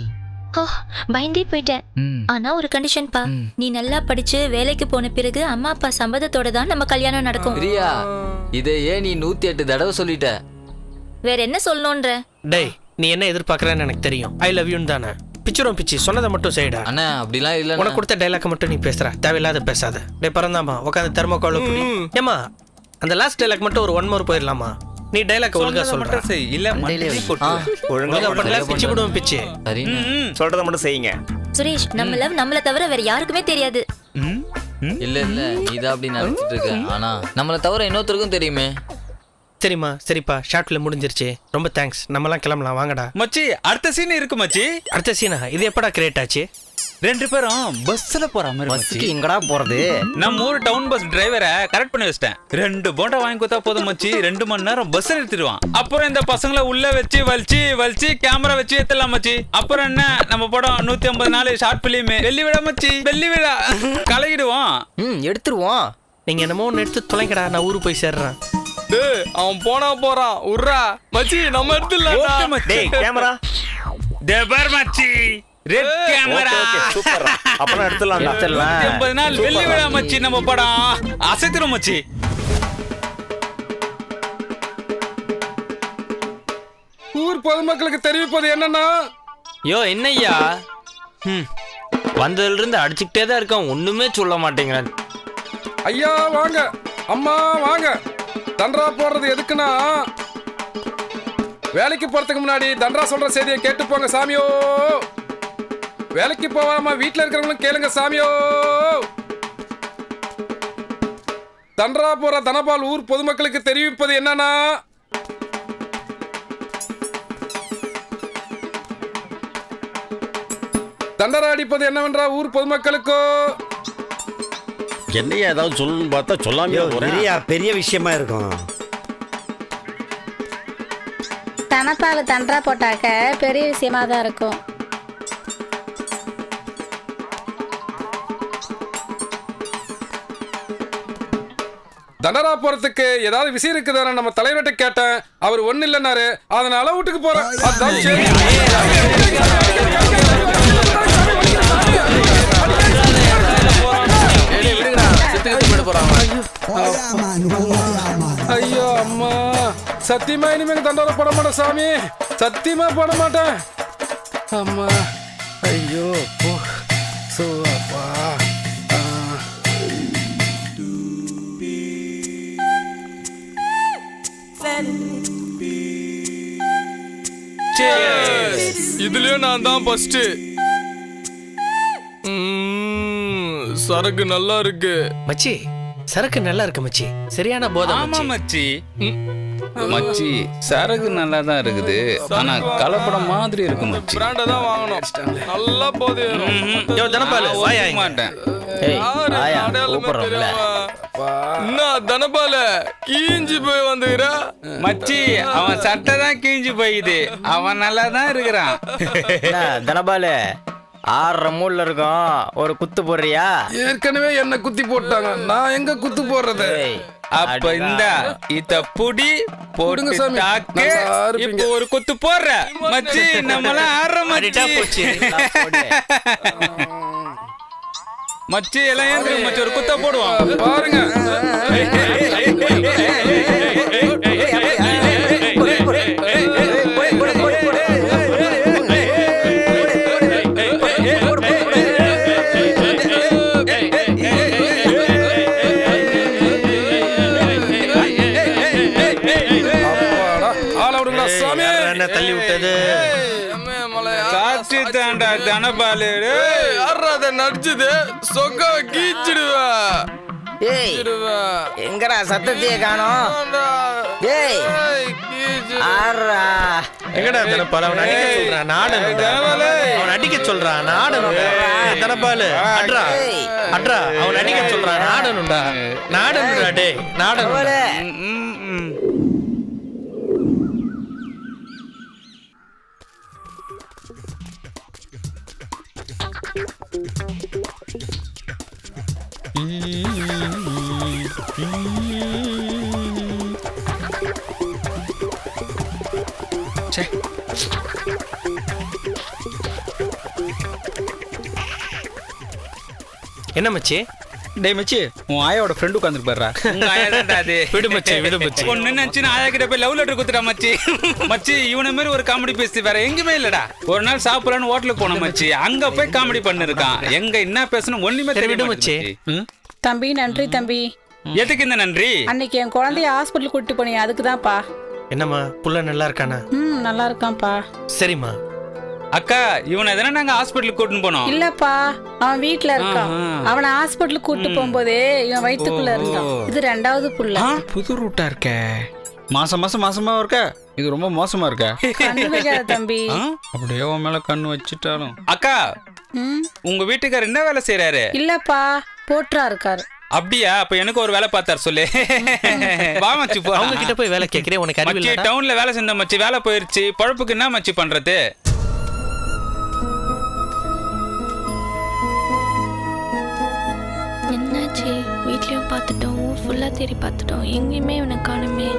பயந்தே போயிட்டேன். ஆனா ஒரு கண்டிஷன் பா. நீ நல்லா படிச்சு வேலைக்கு போன பிறகு அம்மா அப்பா சம்மதத்தோட தான் நம்ம கல்யாணம் நடக்கும். பிரியா இதை ஏன் நீ 108 தடவை சொல்லிட்ட? வேற என்ன சொல்லணும்ன்ற? டேய் நீ என்ன எதிர்பார்க்கறன்னு எனக்கு தெரியும். ஐ லவ் யூன்னு தானே. பிச்சரும் பிச்சி சொன்னதை மட்டும் செய்டா. அண்ணா அப்படிலாம் இல்ல. உனக்கு கொடுத்த டைலாக் மட்டும் நீ பேசுற. தேவையில்லாத பேசாத. டேய் பறந்தாமா உட்காந்து தெர்மோகால் புடி. ஏமா அந்த லாஸ்ட் டைலாக் மட்டும் ஒரு 1 more போயிடலாமா? நீ டைலாக் ஒழுங்கா சொல்ற. இல்ல மண்டையிலே போட்டு ஒழுங்கா பண்ணல பிச்சி விடுவோம் பிச்சி. சரி சொல்றத மட்டும் செய்யுங்க. சுரேஷ் நம்ம லவ் நம்மள தவிர வேற யாருக்குமே தெரியாது. இல்ல இல்ல நீதான் அப்படி நினைச்சிட்டு இருக்க. ஆனா நம்மள தவிர இன்னொருத்தருக்கும் தெரியுமே. சரிம்மா சரிப்பா. ஷார்ட்ல முடிஞ்சிருச்சு. ரொம்ப தேங்க்ஸ். நம்மலாம் கிளம்பலாம் வாங்கடா. மச்சி அடுத்த சீன் இருக்கு மச்சி. அடுத்த சீனா? இது எப்படா கிரியேட் ஆச்சு? 2 பேரும் பஸ்ல போற மாதிரி. பஸ்க்கு எங்கடா போறது? நம்ம ஊர் டவுன் பஸ் டிரைவரை கரெக்ட் பண்ணி வச்சிட்டேன். 2 போண்டா வாங்கி கொடுத்தா போதும் மச்சி. 2 மணி நேரம் பஸ் நிறுத்திடுவான். அப்புறம் இந்த பசங்களை உள்ள வச்சு வலிச்சு கேமரா வச்சு ஏத்தலாம் மச்சி. அப்புறம் என்ன நம்ம படம் 150 நாள் ஷார்ட் பிலிம் வெள்ளி விழா மச்சி. வெள்ளி விழா கலகிடுவோம். எடுத்துருவோம். நீங்க என்னமோ ஒன்று எடுத்து தொலைங்கடா. நான் ஊருக்கு போய் சேர்றேன். டேய் அவன் போறான். உர்ரா மச்சி நம்ம எடுத்துடலாம். டேய் கேமரா. தேவர் மச்சி. Red camera. சூப்பர். அப்புறம் எடுத்துடலாம். 150 நாள் வெள்ளி விழா மச்சி. நம்ம படம் அசைத்துறோம் மச்சி. ஊர் பொதுமக்களுக்கு தெரிவிப்பது என்னன்னா, யோ என்னய்யா வந்ததுல இருந்து அடிச்சுக்கிட்டே தான் இருக்கான். ஒண்ணுமே சொல்ல மாட்டேங்கிறான். ஐயா வாங்க அம்மா வாங்க. தண்டரா போடுறது எதுக்குன்னா, வேலைக்கு போறதுக்கு முன்னாடி தண்டரா சொல்ற செய்தியை கேட்டு போங்க சாமியோ. வேலைக்கு போவாம வீட்டுல இருக்கிறவங்களும் கேளுங்க சாமியோ. தண்டரா போற தனபால் ஊர் பொதுமக்களுக்கு தெரிவிப்பது என்னன்னா, தண்டரா அடிப்பது என்னவென்றா ஊர் பொதுமக்களுக்கோ. என்னையா ஏதாவது சொல்லணும்னு பார்த்தா சொல்லாம பெரிய விஷயமா இருக்கும். தனப்பால் தண்டரா போட்டாக்க பெரிய விஷயமா தான் இருக்கும். தண்டரா போறதுக்கு ஏதாவது விஷயம் இருக்குதானே நம்ம தலைவர்கிட்ட கேட்டேன். அவர் ஒண்ணு இல்லைன்னாரு. அதனால வீட்டுக்கு போறேன். அதான் சரி. ஐயோ அம்மா, சத்தியமா இனிமே தண்டரை போட மாட்டேன் சாமி. சத்தியமா போட மாட்டேன். அம்மா ஐயோ அப்பா. இதுலயும் நான் தான் ஃபர்ஸ்ட். சரக்கு நல்லா இருக்கு மச்சி. சரக்கு நல்லா இருக்கு மச்சி. சரியான போதை மச்சி. மச்சி சரக்கு நல்லா தான் இருக்குது, ஆனா கலப்படம் மாதிரி இருக்கு மச்சி. பிராண்டா தான் வாங்கணும். நல்லா போதே. மாட்டேன். என்ன தனபால கீஞ்சி போய் வந்துக்கிற மச்சி? அவன் சட்டை தான் கீஞ்சி போயிது. அவன் நல்லா தான் இருக்கிறான். தனபால 6 மூட்ல இருக்கும். ஒரு குத்து போடுறியா? ஏற்கனவே என்ன குத்தி போட்டாங்க. நான் எங்க குத்து போடுறது? அப்ப இந்த இத புடி போடுங்க சாமி. இப்போ ஒரு குத்து போடுற மச்சி. நம்மலாம் ஆற மச்சி. மச்சி எல்லாம் ஏந்திர மச்சி. ஒரு குத்த போடுவான் பாருங்க. தள்ளி விட்டது சாட்சி தாண்டா தனபாலு. யாரா நடிச்சது? சொக்க கீச்சிடுவா. எங்கடா சத்தத்தையே காணோம்? எங்கடா தனபால்? அவன் அடிக்க சொல்றான். அவன் அடிக்க சொல்றான். தனபால் அட்ரா அட்ரா. அவன் அடிக்க சொல்றான். நாடனுண்டா. டே நாடனு. என்ன மச்சி? டேய் மச்சி, உன் ஆயாவோட ஃப்ரெண்ட் உட்கார்ந்துருப்பாரா? உங்க ஆயா தான்டா அது. விடு மச்சி, விடு மச்சி. ஒன்னு நினைச்சு ஆயா கிட்ட போய் லவ் லெட்டர் குத்துறா மச்சி. மச்சி இவனை மாதிரி ஒரு காமெடி பேசி வேற எங்கேயுமே இல்லடா. ஒரு நாள் சாப்பிடலான்னு ஹோட்டலுக்கு போனோம் மச்சி. அங்க போய் காமெடி பண்ணிருக்கான். எங்க என்ன பேசணும் ஒண்ணுமே தெரியல மச்சி. தம்பி நன்றி தம்பி. எதுக்கு இந்த நன்றி? அன்னைக்கு என் குழந்தைய ஹாஸ்பிட்டல் கூட்டிட்டு போனீங்க, அதுக்கு தான்ப்பா. என்னம்மா புள்ள நல்லா இருக்கானா? நல்லா இருக்கான்ப்பா. சரிம்மா. அக்கா இவனை தானே நாங்க ஹாஸ்பிட்டலுக்கு கூட்டிட்டு போனோம். இல்லப்பா, அவன் வீட்டுல இருக்கான். அவனை ஹாஸ்பிட்டலுக்கு கூட்டிட்டு போகும்போதே இவன் வயிற்றுக்குள்ள இருந்தான். இது 2வது புள்ள. புது ரூட்டா இருக்க. மாசமா இருக்க. இது ரொம்ப மோசமா இருக்க. கண்ணு வைக்காத தம்பி. அப்படியே உன் மேல கண்ணு வச்சுட்டாலும். அக்கா உங்க வீட்டுக்காரர் என்ன வேலை செய்யறாரு? இல்லப்பா, போட்டரா இருக்காரு. அப்படியா? அப்ப எனக்கு ஒரு வேலை பார்த்தார் சொல்லு. வா மச்சி போ. அவங்க கிட்ட போய் வேலை கேக்குறேன். உனக்கு அறிவு இல்லடா. டவுன்ல வேலை செஞ்ச மச்சி. வேலை போயிருச்சு. பொழப்புக்கு என்ன மச்சி பண்றது? என்னாச்சு? வீட்லயும் பார்த்துட்டோம், ஊர் ஃபுல்லா தேடி பார்த்துட்டோம், எங்கேயுமே இவனை காணுமே.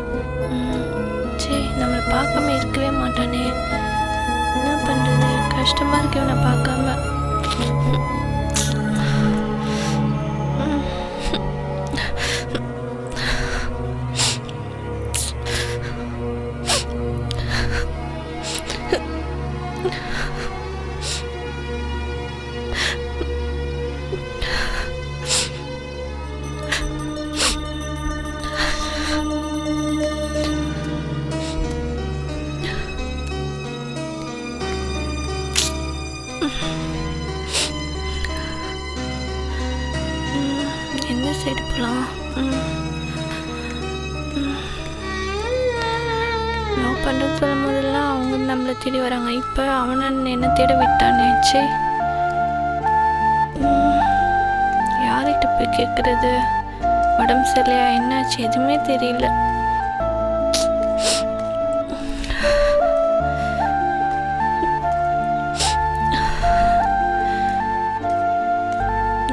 சரி, நம்மளை பார்க்காம இருக்கவே மாட்டானே. என்ன பண்றது? கஷ்டமா இருக்கு இவனை பார்க்காம. எந்த சைடு போகலாம்? லவ் பண்ணுறது சொல்லும் போதெல்லாம் அவங்க நம்மளை தேடி வராங்க. இப்போ அவனை என்ன தேட விட்டானே. சே, யார்கிட்ட போய் கேட்குறது? உடம்பு சரியில்லையா, என்னாச்சு, எதுவுமே தெரியல.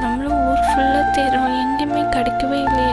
நம்மளும் ஊர் ஃபுல்லாக தேடுறோம், எங்கேயுமே கிடைக்கவே இல்லையே.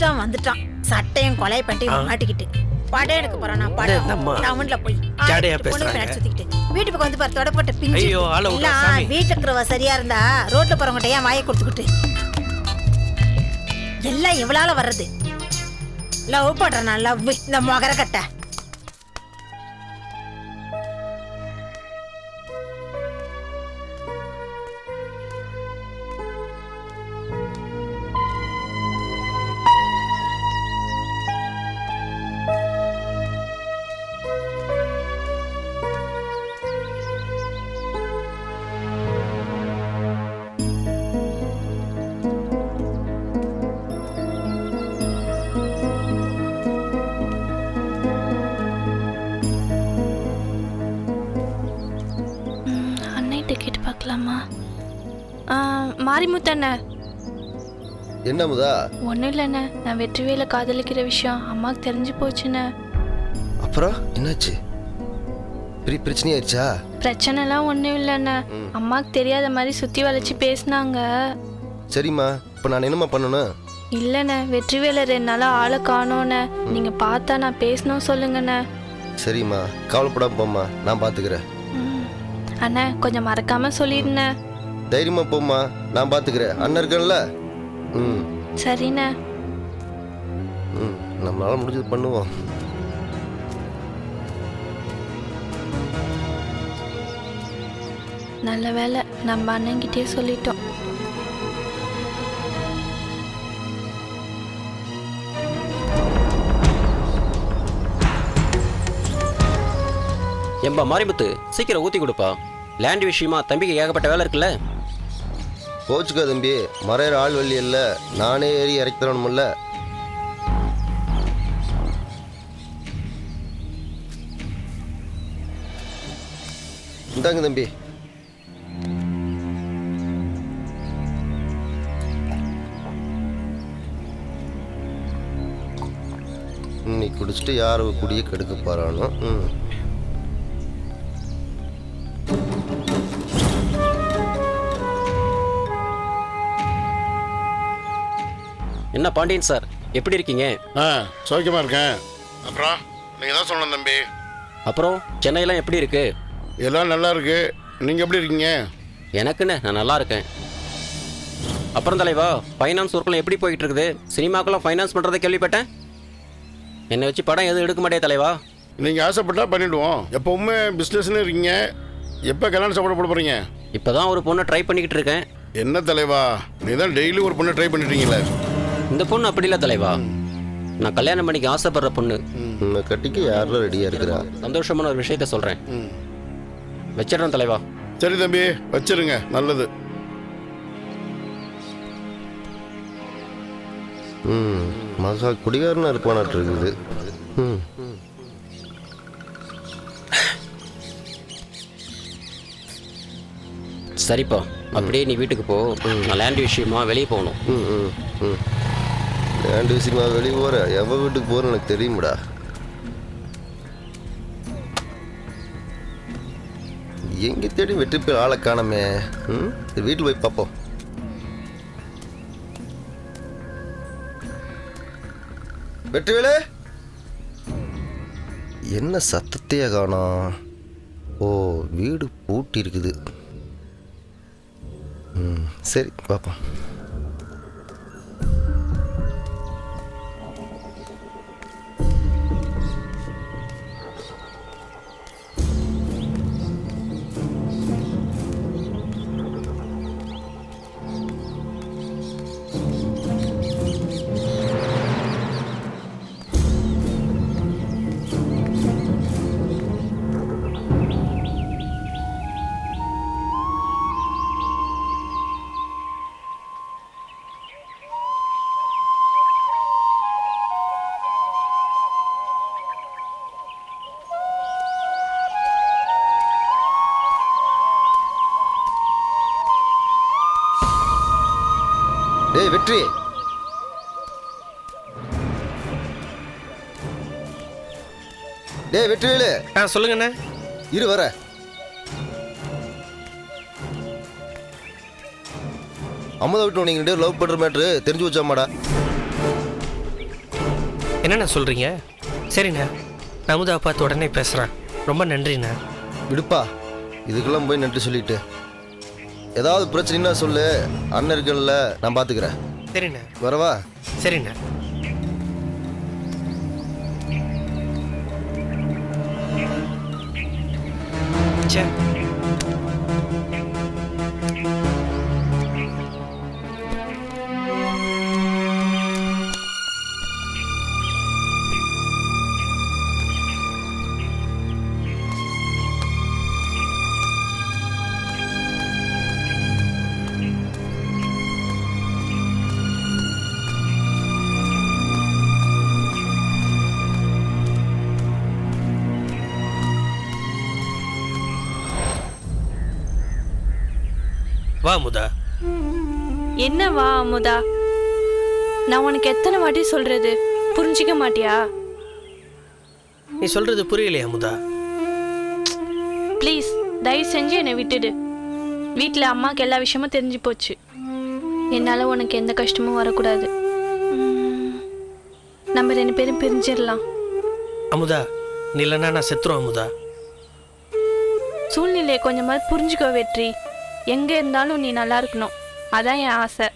அவன் வந்துட்டான் சட்டையும் கொலை பண்ணிட்டு மாட்டிக்கிட்டு படம் எடுக்க போறான். நான் படம் டவுன்ல போய் சுத்திக்கிட்டு வீட்டு பக்கம் வந்து பாரு தொடப்பட்ட பிஞ்சு. வீட்டுல இருக்கிறவ சரியா இருந்தா ரோட்ல போறவங்கிட்ட ஏன் வாயை கொடுத்துக்கிட்டு எல்லாம் இவளால வர்றது. லவ் பண்றேன் நான், லவ் இந்த மொகர கட்ட. மாரிமுத்தண்ண என்ன முதா? ஒன்றும் இல்லைண்ணே, நான் வெற்றிவேல காதலிக்கிற விஷயம் அம்மாவுக்கு தெரிஞ்சு போச்சுண்ணே. அப்புறம் என்னாச்சு? பெரிய பிரச்சனை ஆயிடுச்சா? பிரச்சனைலாம் ஒன்றும் இல்லைண்ணே, அம்மாவுக்கு தெரியாத மாதிரி சுற்றி வளைச்சி பேசினாங்க. சரிம்மா, இப்போ நான் என்னம்மா பண்ணணும்? இல்லைண்ணே, வெற்றிவேல 2 நாளாக ஆளை காணோண்ணே. நீங்கள் பார்த்தா நான் பேசணும் சொல்லுங்கண்ணே. சரிம்மா, கவலைப்படாம போம்மா, நான் பார்த்துக்கிறேன். அண்ணா கொஞ்சம் மறக்காம சொல்லிடுண்ணே. தைரியமா போம்மா, நான் பார்த்துக்கிறேன். அண்ணன் இருக்கேன்ல. சரிண்ணே. நம்மளால முடிஞ்சது பண்ணுவோம். நல்ல வேலை நம்ம அண்ணன்கிட்டே சொல்லிட்டோம். எம்பா மாரிமுத்து, சீக்கிரம் ஊற்றி கொடுப்பா. லேண்ட் விஷயமா தம்பிக்கு ஏகப்பட்ட வேலை இருக்குல்ல. கோச்சுக்கா தம்பி, மறையிற ஆள் வள்ளி இல்லை, நானே ஏறி இறக்கி தரணுமில்ல. இந்தாங்க தம்பி. நீ குடிச்சிட்டு யார் குடிய கெடுக்க போறானோ. என்ன பாண்டியன் சார், எப்படி இருக்கீங்க? சௌக்கியமா இருக்கேன். அப்புறம் நீங்க தான் சொல்லணும் தம்பி. அப்புறம் சென்னையெல்லாம் எப்படி இருக்கு? எல்லாம் நல்லா இருக்கு. நீங்க எப்படி இருக்கீங்க? எனக்குன்னு நான் நல்லா இருக்கேன். அப்புறம் தலைவா, ஃபைனான்ஸ் ஒர்க்கெல்லாம் எப்படி போயிட்டு இருக்குது? சினிமாக்கெல்லாம் ஃபைனான்ஸ் பண்ணுறதை கேள்விப்பட்டேன். என்னை வச்சு படம் எதுவும் எடுக்க மாட்டே தலைவா. நீங்கள் ஆசைப்பட்டா பண்ணிவிடுவோம். எப்போவுமே பிஸ்னஸ்ன்னு இருக்கீங்க. எப்போ கல்யாணம் சாப்பிட போட போகிறீங்க? இப்போ தான் ஒரு பொண்ணை ட்ரை பண்ணிக்கிட்டு இருக்கேன். என்ன தலைவா, நீ தான் டெய்லி ஒரு பொண்ணை ட்ரை பண்ணிட்டீங்களே. இந்த பொண்ணு அப்படி இல்லை தலைவா, நான் கல்யாணம் பண்ணிக்க ஆசைப்படுற பொண்ணு. உன்னை கட்டிக்க யாரும் ரெடியாக இருக்கிறா? சந்தோஷமான ஒரு விஷயத்த சொல்கிறேன். வச்சிடறேன் தலைவா. சரி தம்பி, வச்சிருங்க. நல்லது. மகா குடிகாரனா இருப்பானாட்டு இருக்குது. சரிப்பா, அப்படியே நீ வீட்டுக்கு போ. நான் லேண்ட் விஷயமா வெளியே போகணும். லேண்ட் விஷயமா வெளியே போற? எவ வீட்டுக்கு போறேன்னு எனக்கு தெரியுமாடா. எங்க தேடி வெற்றி பேர் ஆளை காணமே. வீட்டில் போய் பார்ப்போம். வெற்றிவேலு, என்ன சத்தத்தையே காணோம்? ஓ, வீடு பூட்டி இருக்குது. சரி பார்ப்போம். டேய் வெற்றி, டேய் வெற்றிவேலு. சொல்லுங்கண்ணே. இரு வர. அம்மதா விட்டு நீங்க 2 பேரும் லவ் பண்ற மேட்ரு தெரிஞ்சு வச்சாமாடா. என்னண்ணா சொல்றீங்க? சரிண்ணா, நான் அமுதாவை பார்த்து உடனே பேசுறேன். ரொம்ப நன்றிண்ணா. விடுப்பா, இதுக்கெல்லாம் போய் நன்றி சொல்லிட்டு ஏதாவது பிரச்சனைன்னா சொல்லு. அண்ணன் இருக்கல, நான் பார்த்துக்கிறேன். சரிண்ணா. வரவா? சரிண்ணா. சே, வா அமுதா. என்ன வா அமுதா? நான் உனக்கு எத்தனை வாட்டி சொல்றது, புரிஞ்சிக்க மாட்டியா? நீ சொல்றது புரியலையா அமுதா? ப்ளீஸ் தயவு செஞ்சு என்னை விட்டுடு. வீட்டில் அம்மாவுக்கு எல்லா விஷயமும் தெரிஞ்சு போச்சு. என்னால் உனக்கு எந்த கஷ்டமும் வரக்கூடாது. நம்ம 2 பேரும் பிரிஞ்சிடலாம். அமுதா, நீ இல்லைன்னா நான் செத்துரும் அமுதா. சூழ்நிலையை கொஞ்சமாவது புரிஞ்சுக்கோ வெற்றி. எங்கே இருந்தாலும் நீ நல்லா இருக்கணும், அதான் என் ஆசை.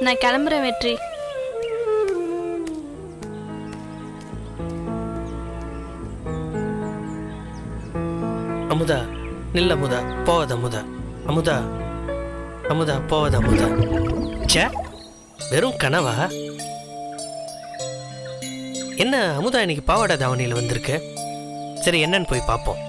நான் கிளம்புறேன் வெற்றி. அமுதா நில்ல அமுதா, போவாத அமுதா. அமுதா, அமுதா போவாத அமுதா. சே, வெறும் கனவா? என்ன அமுதா இன்னைக்கு பாவாடை தாவணியில் வந்திருக்கு? சரி, என்னன்னு போய் பார்ப்போம்.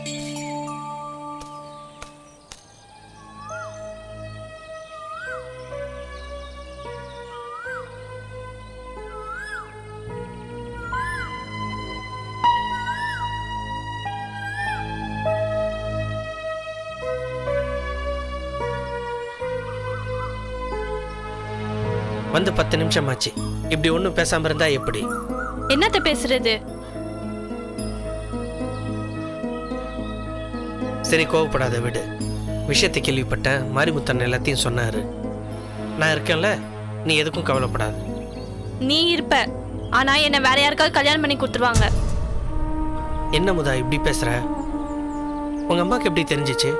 வந்து 10 நிமிஷம் ஆச்சு. இப்படி ஒன்றும் பேசாம இருந்தா எப்படி? என்னத்த பேசுறது? சரி கோவப்படாத விடு. விஷயத்தை கேள்விப்பட்டேன். மாரிமுத்தன் எல்லாத்தையும் சொன்னாரு. நான் இருக்கேன்ல, நீ எதுக்கும் கவலைப்படாது. நீ இருப்ப, ஆனா என்ன வேற யாருக்காவது கல்யாணம் பண்ணி கொடுத்துருவாங்க. என்ன முதா இப்படி பேசுற? உங்க அம்மாக்கு எப்படி தெரிஞ்சிச்சு?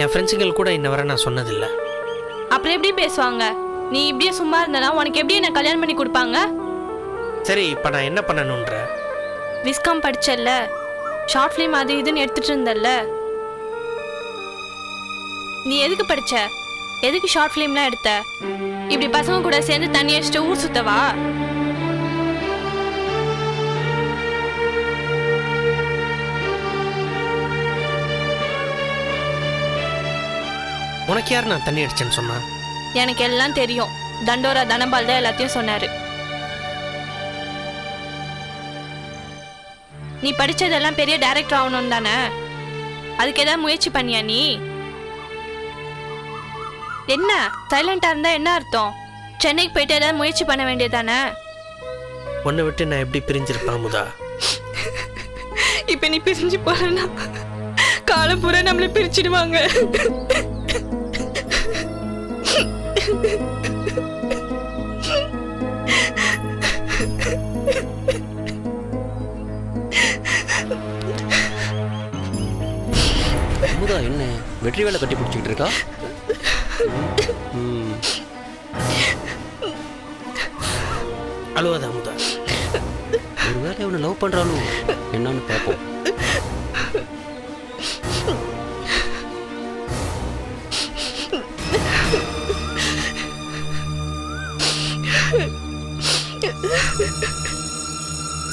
என் ஃப்ரெண்ட்ஸுங்கள் கூட இன்ன வரை நான் சொன்னதில்லை. அப்புறம் எப்படி பேசுவாங்க? நீ இப்படியே சும்மா இருந்தனா உனக்கு எப்படி என்ன கல்யாணம் பண்ணி கொடுப்பாங்க? சரி, இப்போ நான் என்ன பண்ணணுன்ற? விஸ்காம் படிச்சல்ல, ஷார்ட் ஃபிலிம் அது இதுன்னு எடுத்துட்டு இருந்தல்ல. நீ எதுக்கு படிச்ச? எதுக்கு ஷார்ட் ஃபிலிம்லாம் எடுத்த? இப்படி பசங்க கூட சேர்ந்து தண்ணி அடிச்சுட்டு ஊர் சுத்தவா? உனக்கு யார் நான் தண்ணி அடிச்சேன்னு சொன்னா? எனக்கு எல்லாம் தெரியும். தண்டோரா தனபால் தான் எல்லாத்தையும் சொன்னாரு. நீ படிச்சதெல்லாம் பெரிய டைரக்டர் ஆகணும் தானே? அதுக்கு ஏதாவது முயற்சி பண்ணியா நீ? என்ன சைலண்டா இருந்தா என்ன அர்த்தம்? சென்னைக்கு போயிட்டு ஏதாவது முயற்சி பண்ண வேண்டியதானே? உன்னை விட்டு நான் எப்படி பிரிஞ்சிருப்பேன் முதா? இப்ப நீ பிரிஞ்சு போறனா காலம் பூரா நம்மள பிரிச்சிடுவாங்க. அமுதா என்ன வெற்றி வேலை கட்டி பிடிச்சிக்கிட்டு இருக்கா? அழுவாத அமுதா. ஒரு வேலை அவனை லவ் பண்றாலும் என்னன்னு பார்ப்போம்.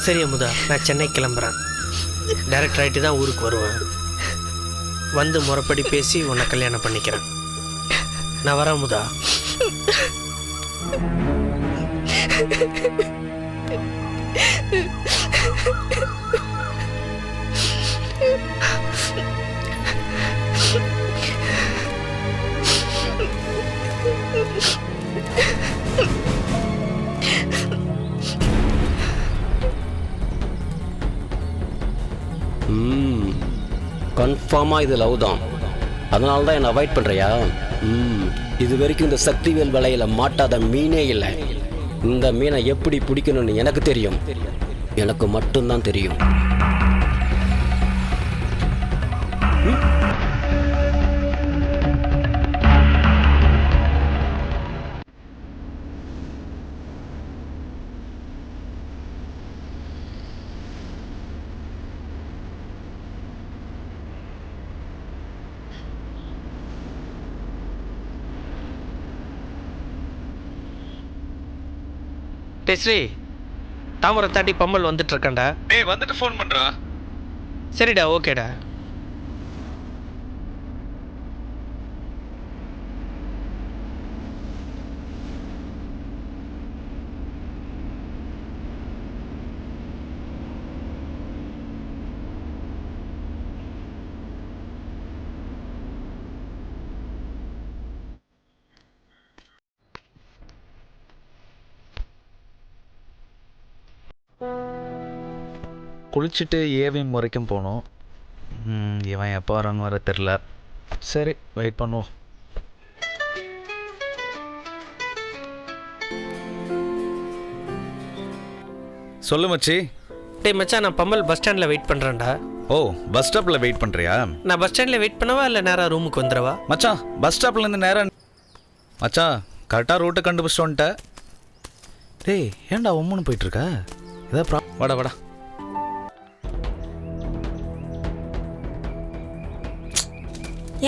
சரி அமுதா, நான் சென்னை கிளம்புறேன். டைரக்டர் ஆகிட்டு தான் ஊருக்கு வருவேன். வந்து முறைப்படி பேசி உன்னை கல்யாணம் பண்ணிக்கிறேன். நான் வரேன் அமுதா. கன்ஃபார்மாக இது லவ் தான். அதனால தான் என்னை அவாய்ட் பண்ணுறியா? இது வரைக்கும் இந்த சக்திவேல் வலையில் மாட்டாத மீனே இல்லை. இந்த மீனை எப்படி பிடிக்கணும்னு எனக்கு தெரியும். எனக்கு மட்டும்தான் தெரியும். ஸ்ரீ, தாமரை தாண்டி பம்மல் வந்துட்டு இருக்கேன்டா. டேய் வந்துட்டு ஃபோன் பண்றா. சரிடா, ஓகேடா. குளிச்சுட்டு ஏவிஎம் வரைக்கும் போகணும். இவன் எப்போ வரான்னு வர தெரில. சரி வெயிட் பண்ணுவோம். சொல்லு மச்சி. டேய் மச்சான், நான் பம்மல் பஸ் ஸ்டாண்டில் வெயிட் பண்ணுறேன்டா. ஓ, பஸ் ஸ்டாப்பில் வெயிட் பண்ணுறியா? நான் பஸ் ஸ்டாண்டில் வெயிட் பண்ணவா இல்லை நேராக ரூமுக்கு வந்துடவா? மச்சான், பஸ் ஸ்டாப்லேருந்து நேராக. மச்சான், கரெக்டாக ரூட்டை கண்டுபிடிச்சிட்டு வந்துட்டேன். டேய் ஏன்டா ஒம்முன்னு போயிட்டுருக்க? ஏதா வாடா வாடா.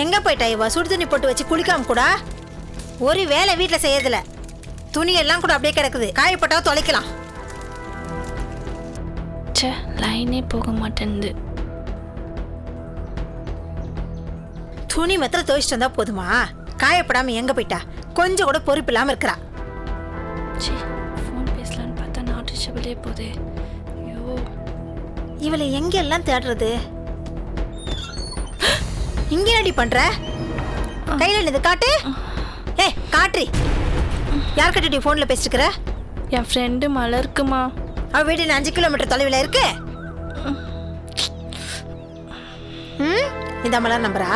எங்க போயிட்டா இவ? சுடு தண்ணி போட்டு வச்சு குளிக்காம கூட ஒரு வேலை வீட்டில் செய்யறதில்ல. துணி எல்லாம் கூட அப்படியே கிடக்குது. காயப்பட்டா தொலைக்கலாம். லைனே போக மாட்டேங்குது. துணி மாத்திரம் துவைச்சிட்டு வந்தா போதுமா? காயப்படாம எங்க போயிட்டா? கொஞ்சம் கூட பொறுப்பு இல்லாம இருக்கிறா. ஃபோன் பேசலான்னு பார்த்தா நாட் ரீச்சபிளே போதே. ஐயோ, இவளை எங்க எல்லாம் தேடுறது? இங்க என்னடி பண்ற? கையில இது காட்டு. ஏ காட்ரி. யார்கிட்ட ஃபோன்ல பேசிட்டுக்கிற? என் ஃப்ரெண்டு மலருக்குமா. அவ வீடு 5 கிலோமீட்டர் தொலைவில் இருக்கு. இந்த மலர் நம்பரா?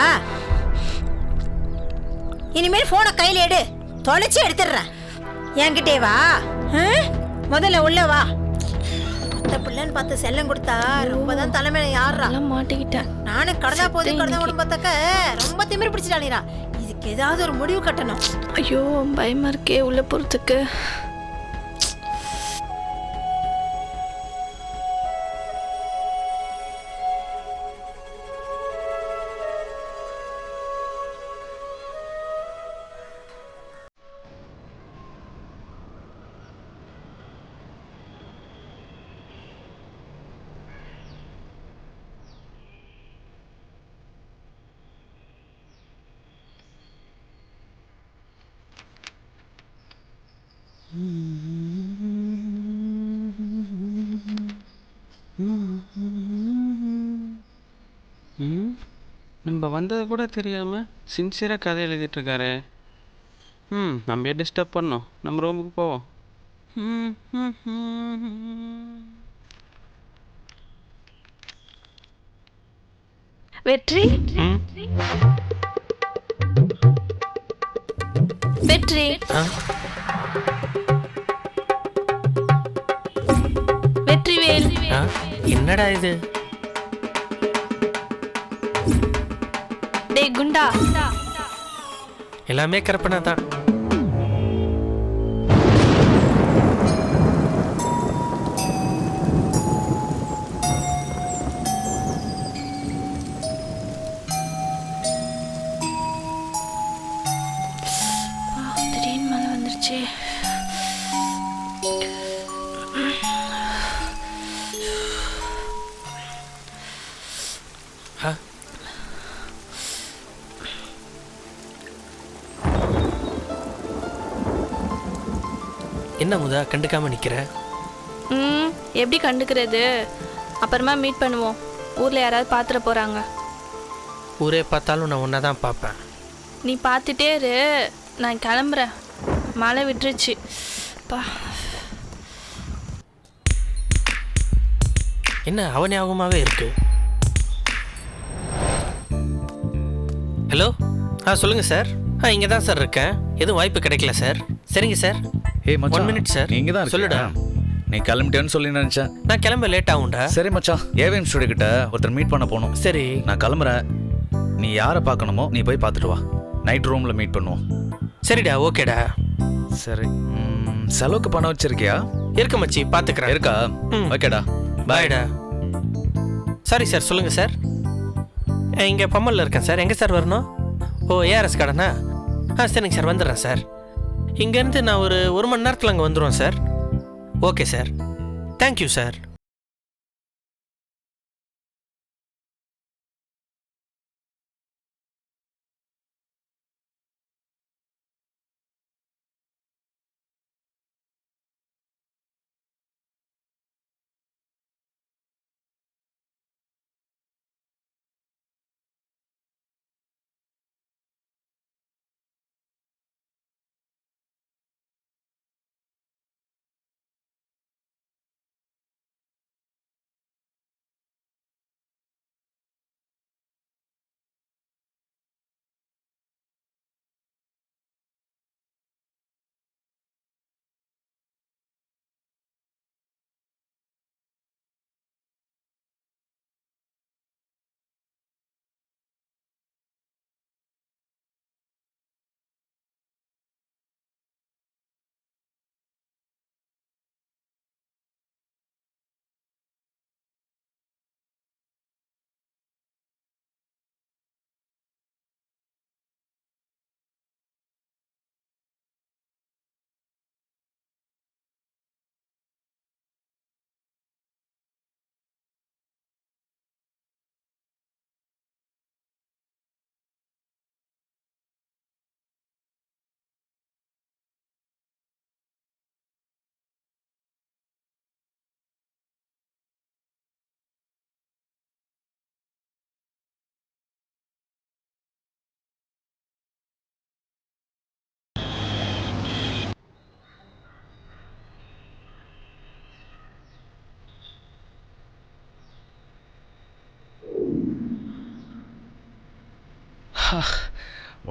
இனிமேல் போனை கையில் எடு, தொலைச்சி எடுத்துடுறேன். என்கிட்டே வா, முதல்ல உள்ள வா. மொத்த பிள்ளைன்னு பார்த்து செல்லம் கொடுத்தா ரொம்ப தான் தலைமையில யாரா மாட்டிக்கிட்டேன். நானும் கடதா போது கடதா உடம்பத்தாக்க ரொம்ப திமிரு பிடிச்சிட்டாளீரா. இதுக்கு ஏதாவது ஒரு முடிவு கட்டணும். ஐயோ பயமா இருக்கே உள்ள போறதுக்கு. நம்ம வந்தது கூட தெரியாம சின்சியராக கதை எழுதிட்டு இருக்காரு. நம்ம டிஸ்டர்ப் பண்ணோம். நம்ம ரூமுக்கு போவோம். வெற்றி வெற்றி வெற்றிவேல். என்னடா இது? டேய் குண்டா, எல்லாமே கற்பனை தான். திடீர்னு மழை வந்துருச்சு. என்ன முதா கண்டுக்காம நிக்கிற? எப்படி கண்டுக்கிறது? அப்புறமா மீட் பண்ணுவோம். ஊர்ல யாராவது பாத்துற போறாங்க. ஊரே பார்த்தாலும் நான் ஒன்னா தான் பார்ப்பேன். நீ பார்த்துட்டே இரு, நான் கிளம்புறேன். மழை விட்டுருச்சு. என்ன அவ ஞாபகமாகவே இருக்கு. ஹலோ, சொல்லுங்க சார். இங்கே தான் சார் இருக்கேன். எதுவும் வாய்ப்பு கிடைக்கல சார். சரிங்க சார். ஏய் மச்சான், 1 மினிட் சார். நீங்க தான் சொல்லுடா. நீ கிளம்பிட்டேன்னு சொல்லி நினைச்சேன். நான் கிளம்ப லேட் ஆகும்டா. சரி மச்சான், ஏவிஎம் ஸ்டுடியோ கிட்ட ஒருத்தர் மீட் பண்ண போகணும். சரி, நான் கிளம்புறேன். நீ யாரை பார்க்கணுமோ நீ போய் பார்த்துட்டு வா. நைட் ரூம்ல மீட் பண்ணுவோம். சரிடா, ஓகேடா. சரி, செலவுக்கு பணம் வச்சிருக்கியா? இருக்க மச்சி, பார்த்துக்கிறேன். இருக்கா? ஓகேடா, பாய்டா. சாரி சார், சொல்லுங்க சார். இங்கே பம்மலில் இருக்கேன் சார். எங்கே சார் வரணும்? ஏஆர்எஸ் கடைண்ணா? சரிங்க சார், வந்துடுறேன் சார். இங்கேருந்து நான் ஒரு மணி நேரத்தில் அங்கே வந்துடுவேன் sir. Okay sir, thank you sir.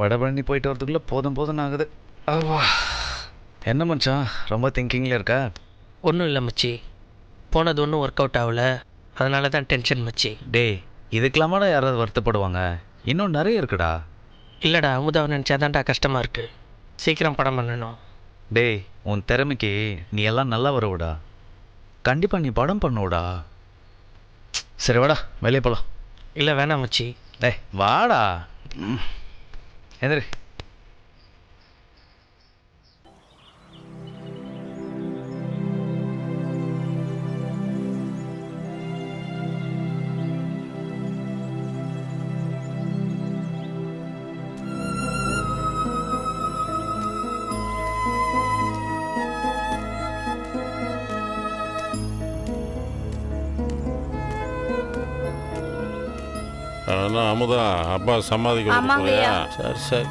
Vadapalani போயிட்டு வரதுக்குள்ளே போதும் போதும் ஆகுது. என்ன மச்சான் ரொம்ப திங்கிங்கில் இருக்கா? ஒன்றும் இல்லை மச்சி, போனது ஒன்றும் ஒர்க் அவுட் ஆகல, அதனால தான் டென்ஷன் மச்சி. டேய் இதுக்கெல்லாமாடா யாராவது வருத்தப்படுவாங்க? இன்னும் நிறைய இருக்குடா. இல்லைடா, அமுதாவை நினச்சாதான்டா கஷ்டமாக இருக்குது. சீக்கிரம் படம் பண்ணணும். டேய் உன் திறமைக்கு நீ எல்லாம் நல்லா வருவடா. கண்டிப்பாக நீ படம் பண்ணுவடா. சரி வாடா வெளியே போகலாம். இல்லை வேணாம் மச்சி. டேய் வாடா. எந்திரி. அதெல்லாம் அமுதா அப்பா சம்பாதிக்க ஆமாங்கய்யா. சரி சரி.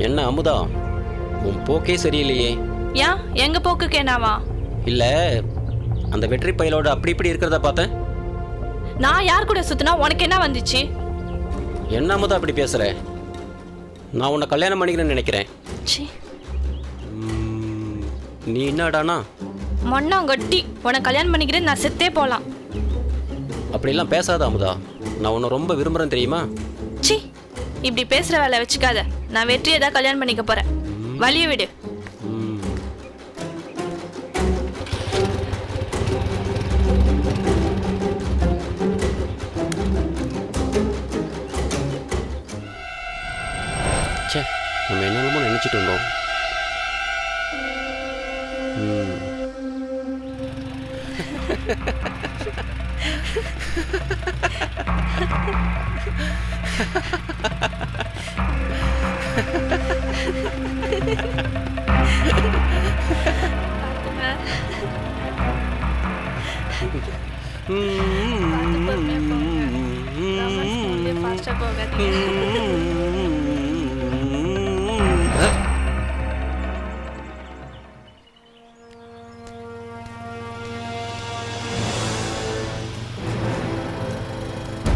என்ன அமுதா, உன் போக்கே சரியில்லையே. ஏன் எங்க போக்குக்கு என்னவா? இல்லை, அந்த வெற்றி பயலோட அப்படி இப்படி இருக்கிறத பார்த்தேன். நான் யார் கூட சுத்தினா உனக்கு என்ன வந்துச்சு? என்ன அமுதா அப்படி பேசுற? நான் உன்னை கல்யாணம் பண்ணிக்கிறேன்னு நினைக்கிறேன். நீ என்னடானா மண்ணாங்கட்டி உன்னை கல்யாணம் பண்ணிக்கிறேன், நான் செத்தே போலாம். அப்படிலாம் பேசாத அமுதா, நான் உன்னை ரொம்ப விரும்புகிறேன் தெரியுமா? சி, இப்படி பேசுற வேலை வச்சுக்காத. நான் வெற்றியை தான் கல்யாணம் பண்ணிக்க போறேன். வழிய விடு. சே, நம்ம என்னென்னமோ நினச்சிட்டு இருந்தோம்.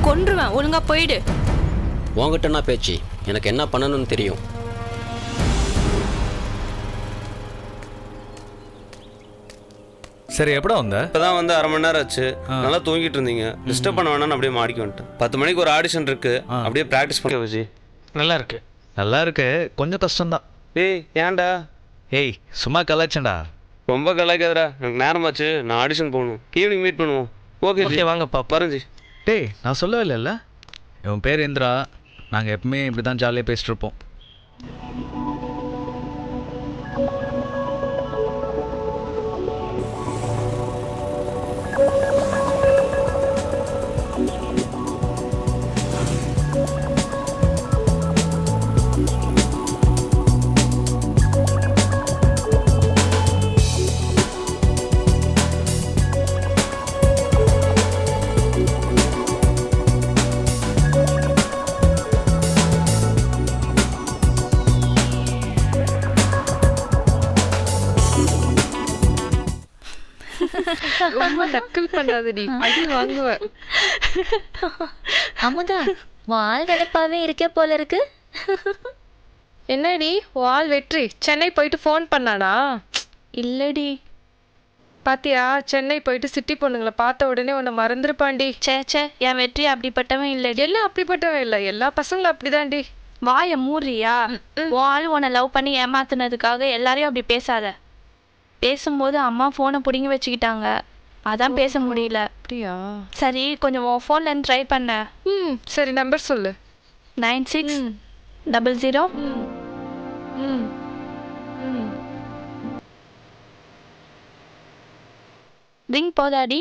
கொன்றுவேன், ஒழுங்கா போயிடு. உங்ககிட்ட என்ன பேச்சு? எனக்கு என்ன பண்ணணும்னு தெரியும். சரி எப்படா வந்த? இப்பதான் வந்து அரை மணி நேரம் ஆச்சு. நல்லா தூங்கிட்டு இருந்தீங்க, டிஸ்டர்ப் பண்ண வேணாம்னு அப்படியே மாடிக்கு வந்துட்டேன். 10 மணிக்கு ஒரு ஆடிஷன் இருக்கு, அப்படியே பிராக்டிஸ் பண்ண வச்சு. நல்லா இருக்கு. நல்லா இருக்கு, கொஞ்சம் கஷ்டம்தான். ஏய் ஏன்டா? ஏய் சும்மா கலாச்சேன்டா. ரொம்ப கலாய்க்காதடா, எனக்கு நேரமாச்சு, நான் ஆடிஷன் போகணும். ஈவினிங் மீட் பண்ணுவோம். ஓகே வாங்கப்பா. பரஞ்சி. டேய் நான் சொல்லவே இல்லைல்ல, இவன் பேர் இந்திரா. நாங்கள் எப்பவுமே இப்படி தான் ஜாலியாக பேசிட்டு இருப்போம். ரொம்ப நக்கல் பண்ணாதடி, அடி வாங்குவ. அமுதா, வால் வெளுப்பாவே இருக்கே போல இருக்கு. என்னடி வால் வெற்றி சென்னை போயிட்டு ஃபோன் பண்ணானா? இல்லடி. பாத்தியா, சென்னை போயிட்டு சிட்டி பொண்ணுங்களை பார்த்த உடனே உன்னை மறந்துருப்பாண்டி. சே, என் வெற்றி அப்படிப்பட்டவன் இல்லடி. எல்லாம் அப்படிப்பட்டவன் இல்லை, எல்லா பசங்களும் அப்படிதான்டி. வாய மூறியா? வால் உன்னை லவ் பண்ணி ஏமாத்துனதுக்காக எல்லாரையும் அப்படி பேசாத. பேசும்போது அம்மா ஃபோனை பிடுங்கி வச்சுக்கிட்டாங்க, அதான் பேச முடியல. அப்படியா? சரி, கொஞ்சம் உன் ஃபோன்லேருந்து ட்ரை பண்ண. சரி, நம்பர் சொல்லு. 9600. ரிங் போதாடி?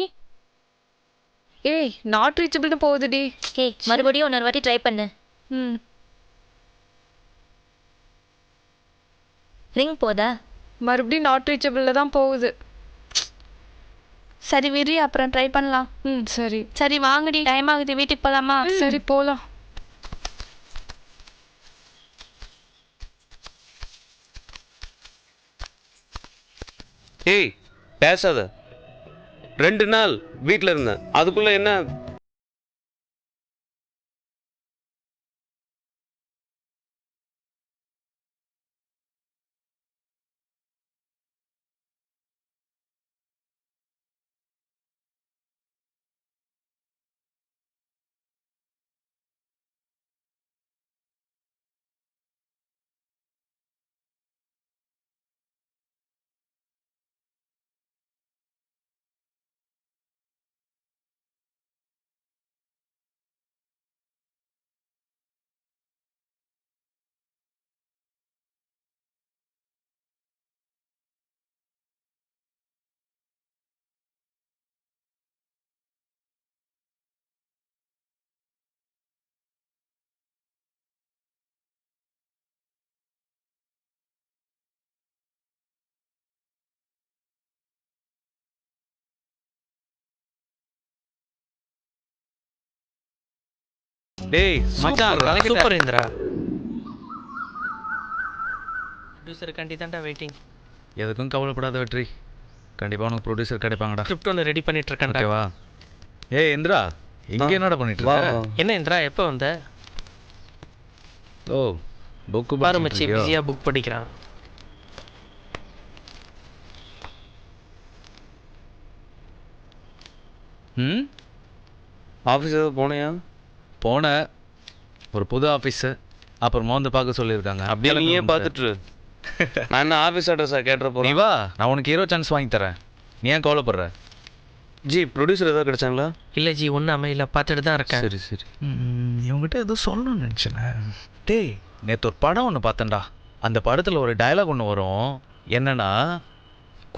ஏய் நாட் ரீச்சபிள்னு போகுதுடி. ஏய் மறுபடியும் இன்னொரு வாட்டி ட்ரை பண்ணு. ரிங் போதா? மறுபடியும் நாட் ரீச்சபிள்ல தான் போகுது. சரி விரி, அப்புறம் ட்ரை பண்ணலாம். சரி சரி வாங்கடி, டைம் ஆகுது, வீட்டுக்கு போகலாமா? சரி போகலாம். ஏய் பேசாத. 2 நாள் வீட்டில் இருந்தேன், அதுக்குள்ள என்ன? டேய் மச்சான் மச்சான் சூப்பர் இந்திரா. ப்ரொடியூசர் கண்டி தான்டா வெயிட்டிங். எதுக்கும் கவலைப்படாத வெற்றி, கண்டிப்பா உனக்கு ப்ரொடியூசர் கிடைப்பாங்கடா. ஸ்கிரிப்ட் ஒன்று ரெடி பண்ணிட்டு இருக்கேன்டா. ஓகேவா? ஏய் இந்திரா, இங்க என்னடா பண்ணிட்டு இருக்க? என்ன இந்திரா எப்போ வந்த? ஓ புக் பாரு மச்சி, பிஸியாக புக் படிக்கிறான். ம் ஆஃபீஸ் ஏதாவது போனையா? போனேன், ஒரு புது ஆஃபீஸு, அப்புறமா வந்து பார்க்க சொல்லியிருக்காங்க. அப்படியே நீயே பார்த்துட்டு நான் என்ன ஆஃபீஸ் அட்ரஸாக கேட்டுற நீ போகிறேன். வா, நான் உனக்கு ஹீரோ சான்ஸ் வாங்கி தரேன். நீ ஏன் கவலைப்படுற? ஜி ப்ரொடியூசர் ஏதாவது கிடைச்சாங்களா? இல்லை ஜி, ஒன்றும் அமையல, பார்த்துட்டு தான் இருக்கேன். சரி சரி. இவங்ககிட்ட எதுவும் சொல்லணும்னு நினச்சேன். டேய் நேற்று ஒரு படம் ஒன்று பார்த்தேன்டா. அந்த படத்தில் ஒரு டயலாக் ஒன்று வரும். என்னன்னா,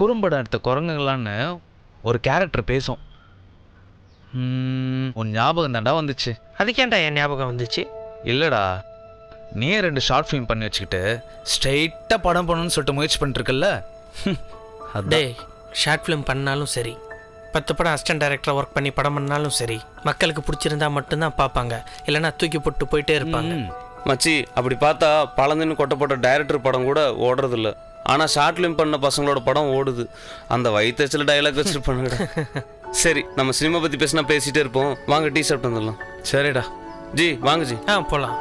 குறும்படம் எடுத்த குரங்குங்களான்னு ஒரு கேரக்டர் பேசும். உன் ஞாபகம் தாண்டா வந்துச்சு. அதுக்கேண்டா என் ஞாபகம் வந்துச்சு? இல்லைடா, நீயே 2 ஷார்ட் ஃபிலிம் பண்ணி வச்சுக்கிட்டு ஸ்ட்ரெயிட்டாக படம் பண்ணணும்னு சொல்லிட்டு முயற்சி பண்ணிட்டுருக்கல்ல. டேய், ஷார்ட் ஃபிலிம் பண்ணாலும் சரி, 10 படம் அசிஸ்டன்ட் டைரக்டராக ஒர்க் பண்ணி படம் பண்ணாலும் சரி, மக்களுக்கு பிடிச்சிருந்தா மட்டும்தான் பார்ப்பாங்க, இல்லைன்னா தூக்கி போட்டு போயிட்டே இருப்பாங்க. மச்சி அப்படி பார்த்தா பழந்துன்னு கொட்டப்பட்ட டைரக்டர் படம் கூட ஓடுறதில்ல. ஆனால் ஷார்ட் ஃபிலிம் பண்ண பசங்களோட படம் ஓடுது. அந்த வயிற்றுல டைலாக் வச்சுட்டு பண்ணுங்கடா. சரி, நம்ம சினிமா பற்றி பேசினா பேசிகிட்டே இருப்போம். வாங்க டீ சாப்பிட்டு வந்துடலாம். சரிடா ஜி வாங்க ஜி. போகலாம்.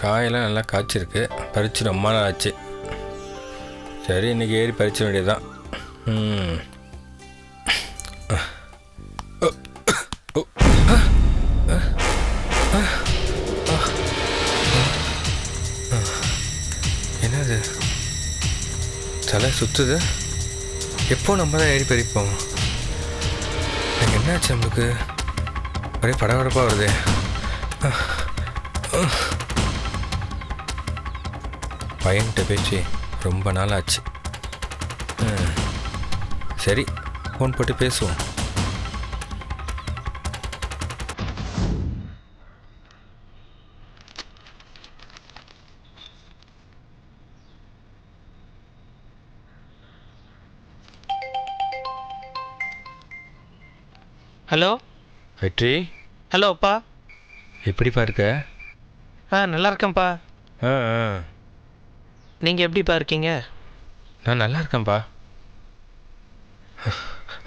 காயெல்லாம் நல்லா காய்ச்சிருக்கு, பறிச்சு ரொம்ப நாள் ஆச்சு. சரி, இன்றைக்கி ஏறி பறிச்ச வேண்டியதுதான். என்னது தலை சுற்றுது? எப்போ நம்ம தான் ஏறி பறிப்போம்? எனக்கு என்னாச்சு? நம்மளுக்கு ஒரே படபடப்பாக வருது. பையன்கிட்ட பேச்சு ரொம்ப நாள் ஆச்சு. சரி, ஃபோன் போட்டு பேசுவோம். ஹலோ வெற்றி. ஹலோ அப்பா, எப்படிப்பா இருக்க? நல்லா இருக்கேன்ப்பா. நீங்கள் எப்படிப்பா இருக்கீங்க? நான் நல்லா இருக்கேன்ப்பா.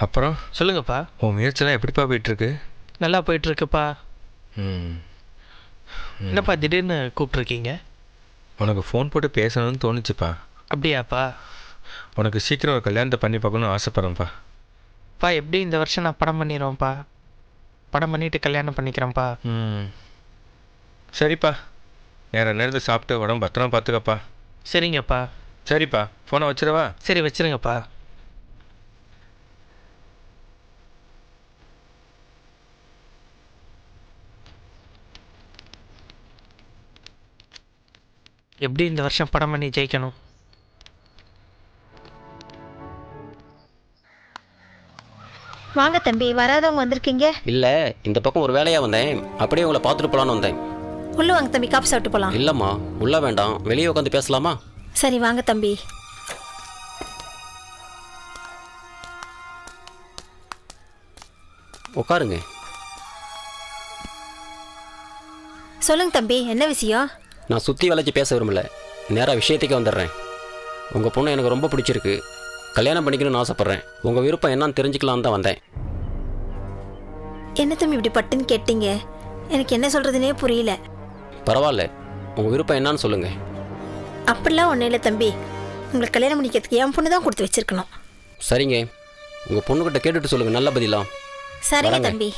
அப்புறம் சொல்லுங்கப்பா. உன் முயற்சியெல்லாம் எப்படிப்பா போயிட்டுருக்கு? நல்லா போயிட்டுருக்குப்பா. என்னப்பா திடீர்னு கூப்பிட்ருக்கீங்க? உனக்கு ஃபோன் போட்டு பேசணும்னு தோணுச்சுப்பா. அப்படியாப்பா? உனக்கு சீக்கிரம் ஒரு கல்யாணத்தை பண்ணி பார்க்கணும்னு ஆசைப்பட்றேன்ப்பா. பா, எப்படி இந்த வருஷம் நான் படம் பண்ணிடுவேன்ப்பா. படம் பண்ணிவிட்டு கல்யாணம் பண்ணிக்கிறேன்ப்பா. சரிப்பா, நேரத்தில் சாப்பிட்டு உடம்பு பத்திரமா பார்த்துக்கப்பா. சரிங்கப்பா. சரிப்பா, ஃபோனை வச்சிடவா? சரி, வச்சுருங்கப்பா. எப்படி இந்த வருஷம் படம் பண்ணி ஜெயிக்கணும். வாங்க தம்பி, வராதவங்க வந்திருக்கீங்க? இல்லை, இந்த பக்கம் ஒரு வேலையாக வந்தேன், அப்படியே உங்களை பார்த்துட்டு போகலான்னு வந்தேன். உள்ள வாங்க தம்பி, காப்பி சாப்பிட்டு போகலாம். இல்லைம்மா, உள்ள வேண்டாம், வெளியே உட்காந்து பேசலாமா? சரி வாங்க தம்பி. உட்காருங்க. சொல்லுங்க தம்பி, என்ன விஷயம்? நான் சுற்றி வளைச்சி பேச விரும்பல, நேராக விஷயத்துக்கே வந்துடுறேன். உங்கள் பொண்ணு எனக்கு ரொம்ப பிடிச்சிருக்கு, கல்யாணம் பண்ணிக்கணும்னு ஆசைப்பட்றேன். உங்கள் விருப்பம் என்னன்னு தெரிஞ்சுக்கலான்னு தான் வந்தேன். என்ன தம்பி இப்படி பட்டுன்னு கேட்டீங்க? எனக்கு என்ன சொல்கிறதுனே புரியல. பரவாயில்ல, உங்கள் விருப்பம் என்னன்னு சொல்லுங்கள். அப்படிலாம் ஒன்றும் இல்லை தம்பி, உங்களை கல்யாணம் பண்ணிக்கிறதுக்கு என் பொண்ணு தான் கொடுத்து வச்சிருக்கணும். சரிங்க, உங்கள் பொண்ணுக்கிட்ட கேட்டுட்டு சொல்லுங்கள், நல்ல பதிலாம். சரிங்க தம்பி.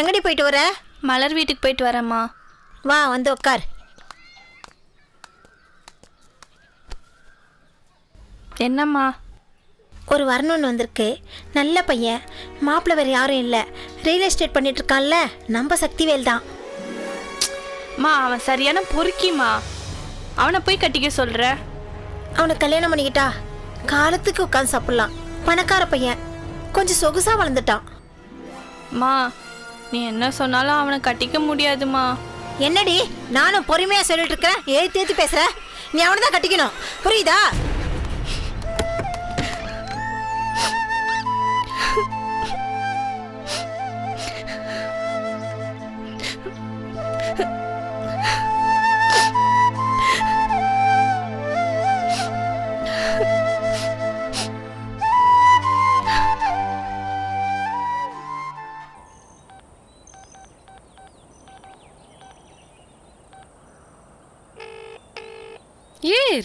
எங்கடி போயிட்டு வர? மலர் வீட்டுக்கு போயிட்டு வரேம்மா. வா வந்து உட்கார். என்னம்மா? ஒரு வரணுன்னு வந்திருக்கு, நல்ல பையன், மாப்பிள்ளை வேறு யாரும் இல்லை, ரியல் எஸ்டேட் பண்ணிட்டு இருக்கான்ல, நம்ம சக்திவேல் தான். மா அவன் சரியான பொறுக்கிமா, அவனை போய் கட்டிக்க சொல்கிற. அவனை கல்யாணம் பண்ணிக்கிட்டா காலத்துக்கு உட்காந்து சாப்பிட்லாம். பணக்கார பையன், கொஞ்சம் சொகுசாக வளர்ந்துட்டான். மா நீ என்ன சொன்னாலும் அவனை கட்டிக்க முடியாதுமா. என்னடி நானும் பொறுமையாக சொல்லிட்டு இருக்கேன், ஏற்றி பேசுகிற? நீ அவனை தான் கட்டிக்கணும், புரியுதா?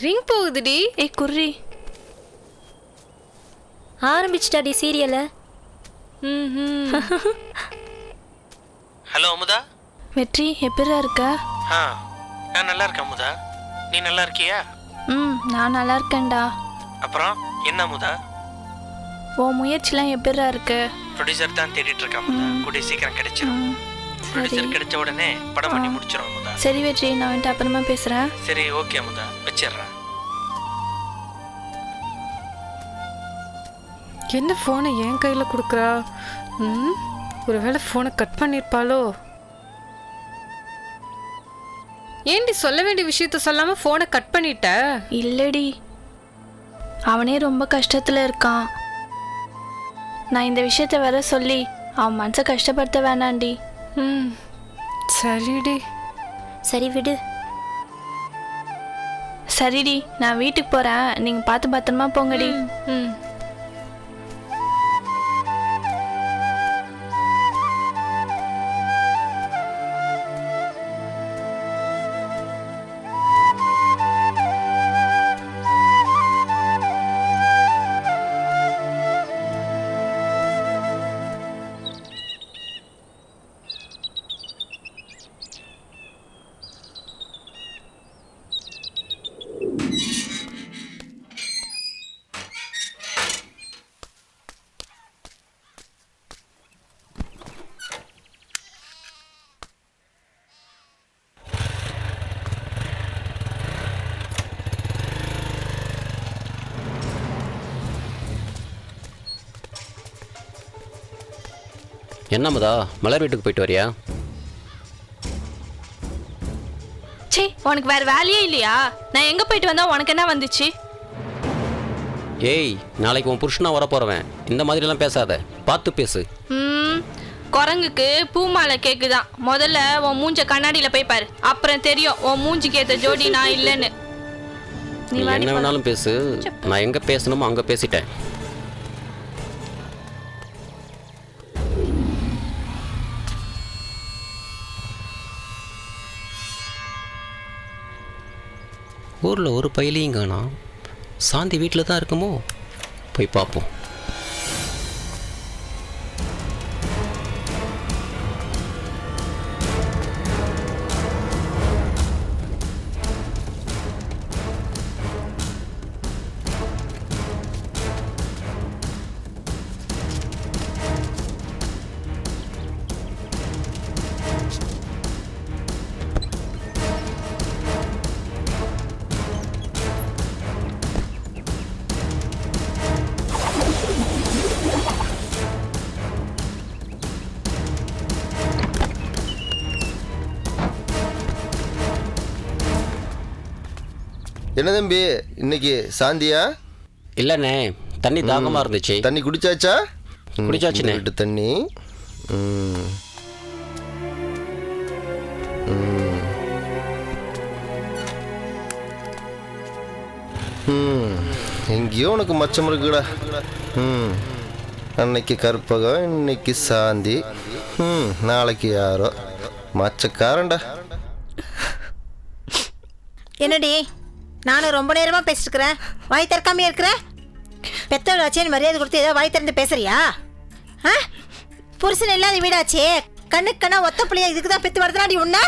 ரிங் போகுதுடி. ஏய் குர்ரி, ஆரம்பிச்சிட்டாடி சீரியல. ஹலோ அமுதா. வெற்றி எப்படிடா இருக்க? நான் நல்லா இருக்கேன் அமுதா, நீ நல்லா இருக்கியா? நான் நல்லா இருக்கேன்டா. அப்புறம் என்ன அமுதா, உன் முயற்சிலாம் எப்படிடா இருக்கு? ப்ரொடியூசர் தான் தேடிட்டு இருக்கேன் அமுதா, கூடிய சீக்கிரம் கிடைச்சிடும். ப்ரொடியூசர் கிடைச்ச உடனே படம் பண்ணி முடிச்சிடும் அமுதா. சரி வெற்றி, நான் வந்துட்டு அப்புறமா பேசுகிறேன். சரி ஓகே அமுதா, வச்சிடுறேன். என்ன ஃபோனை என் கையில் கொடுக்குறா? ஒருவேளை ஃபோனை கட் பண்ணியிருப்பாளோ? ஏண்டி சொல்ல வேண்டிய விஷயத்த சொல்லாமல் ஃபோனை கட் பண்ணிட்ட? இல்லடி, அவனே ரொம்ப கஷ்டத்தில் இருக்கான். நான் இந்த விஷயத்த வேற சொல்லி அவன் மனசை கஷ்டப்படுத்த வேணாண்டி. சரிடி. சரி விடு. சரிடி, நான் வீட்டுக்கு போகிறேன், நீங்கள் பார்த்து பத்திரமா போங்கடி. என்னமுதா, மலர் வீட்டுக்கு போயிட்டு வரியா? சே, உனக்கு வேற வேலையே இல்லையா? நான் எங்க போயிட்டு வந்தா உனக்கு என்ன வந்துச்சு? ஏய், நாளைக்கு உன் புருஷனா வரப்போறவன், இந்த மாதிரிலாம் பேசாத, பார்த்து பேசு. குரங்குக்கு பூமாலை கேக்குதான். முதல்ல உன் மூஞ்ச கண்ணாடியில போய் பாரு, அப்புறம் தெரியும் உன் மூஞ்சிக்கு ஏத்த ஜோடி நான் இல்லைன்னு. நீ என்ன வேணாலும் பேசு, நான் எங்க பேசணுமோ அங்க பேசிட்டேன். ஊரில் ஒரு பையிலையும் காணோம். சாந்தி வீட்டில் தான் இருக்குமோ? போய் பார்ப்போம். என்ன தம்பி இன்னைக்கு சாந்தியா? இல்லைண்ணே, தண்ணி தாகமாக இருந்துச்சு. தண்ணி குடிச்சாச்சா? குடிச்சாச்சுண்ணே. வீட்டு தண்ணி. ம். ம். ம். எங்கேயோ உனக்கு மச்சம் இருக்குடா. ம். அன்னைக்கு கற்பகம், இன்னைக்கு சாந்தி. நாளைக்கு யாரோ மச்சக்காரன்டா. என்னடி நானும் ரொம்ப நேரமா பேசிருக்கிறேன், வாய் திறக்காம இருக்கிற? பெத்தவள் ஆச்சேன்னு மரியாதை கொடுத்து ஏதோ வாய் திறந்து பேசுறியா? புருஷன் இல்லாத வீடாச்சே, கண்ணுக்கு கண்ணா ஒத்த பிள்ளைய இதுக்கு தான் பெத்து வரதுனாடி உன்ன?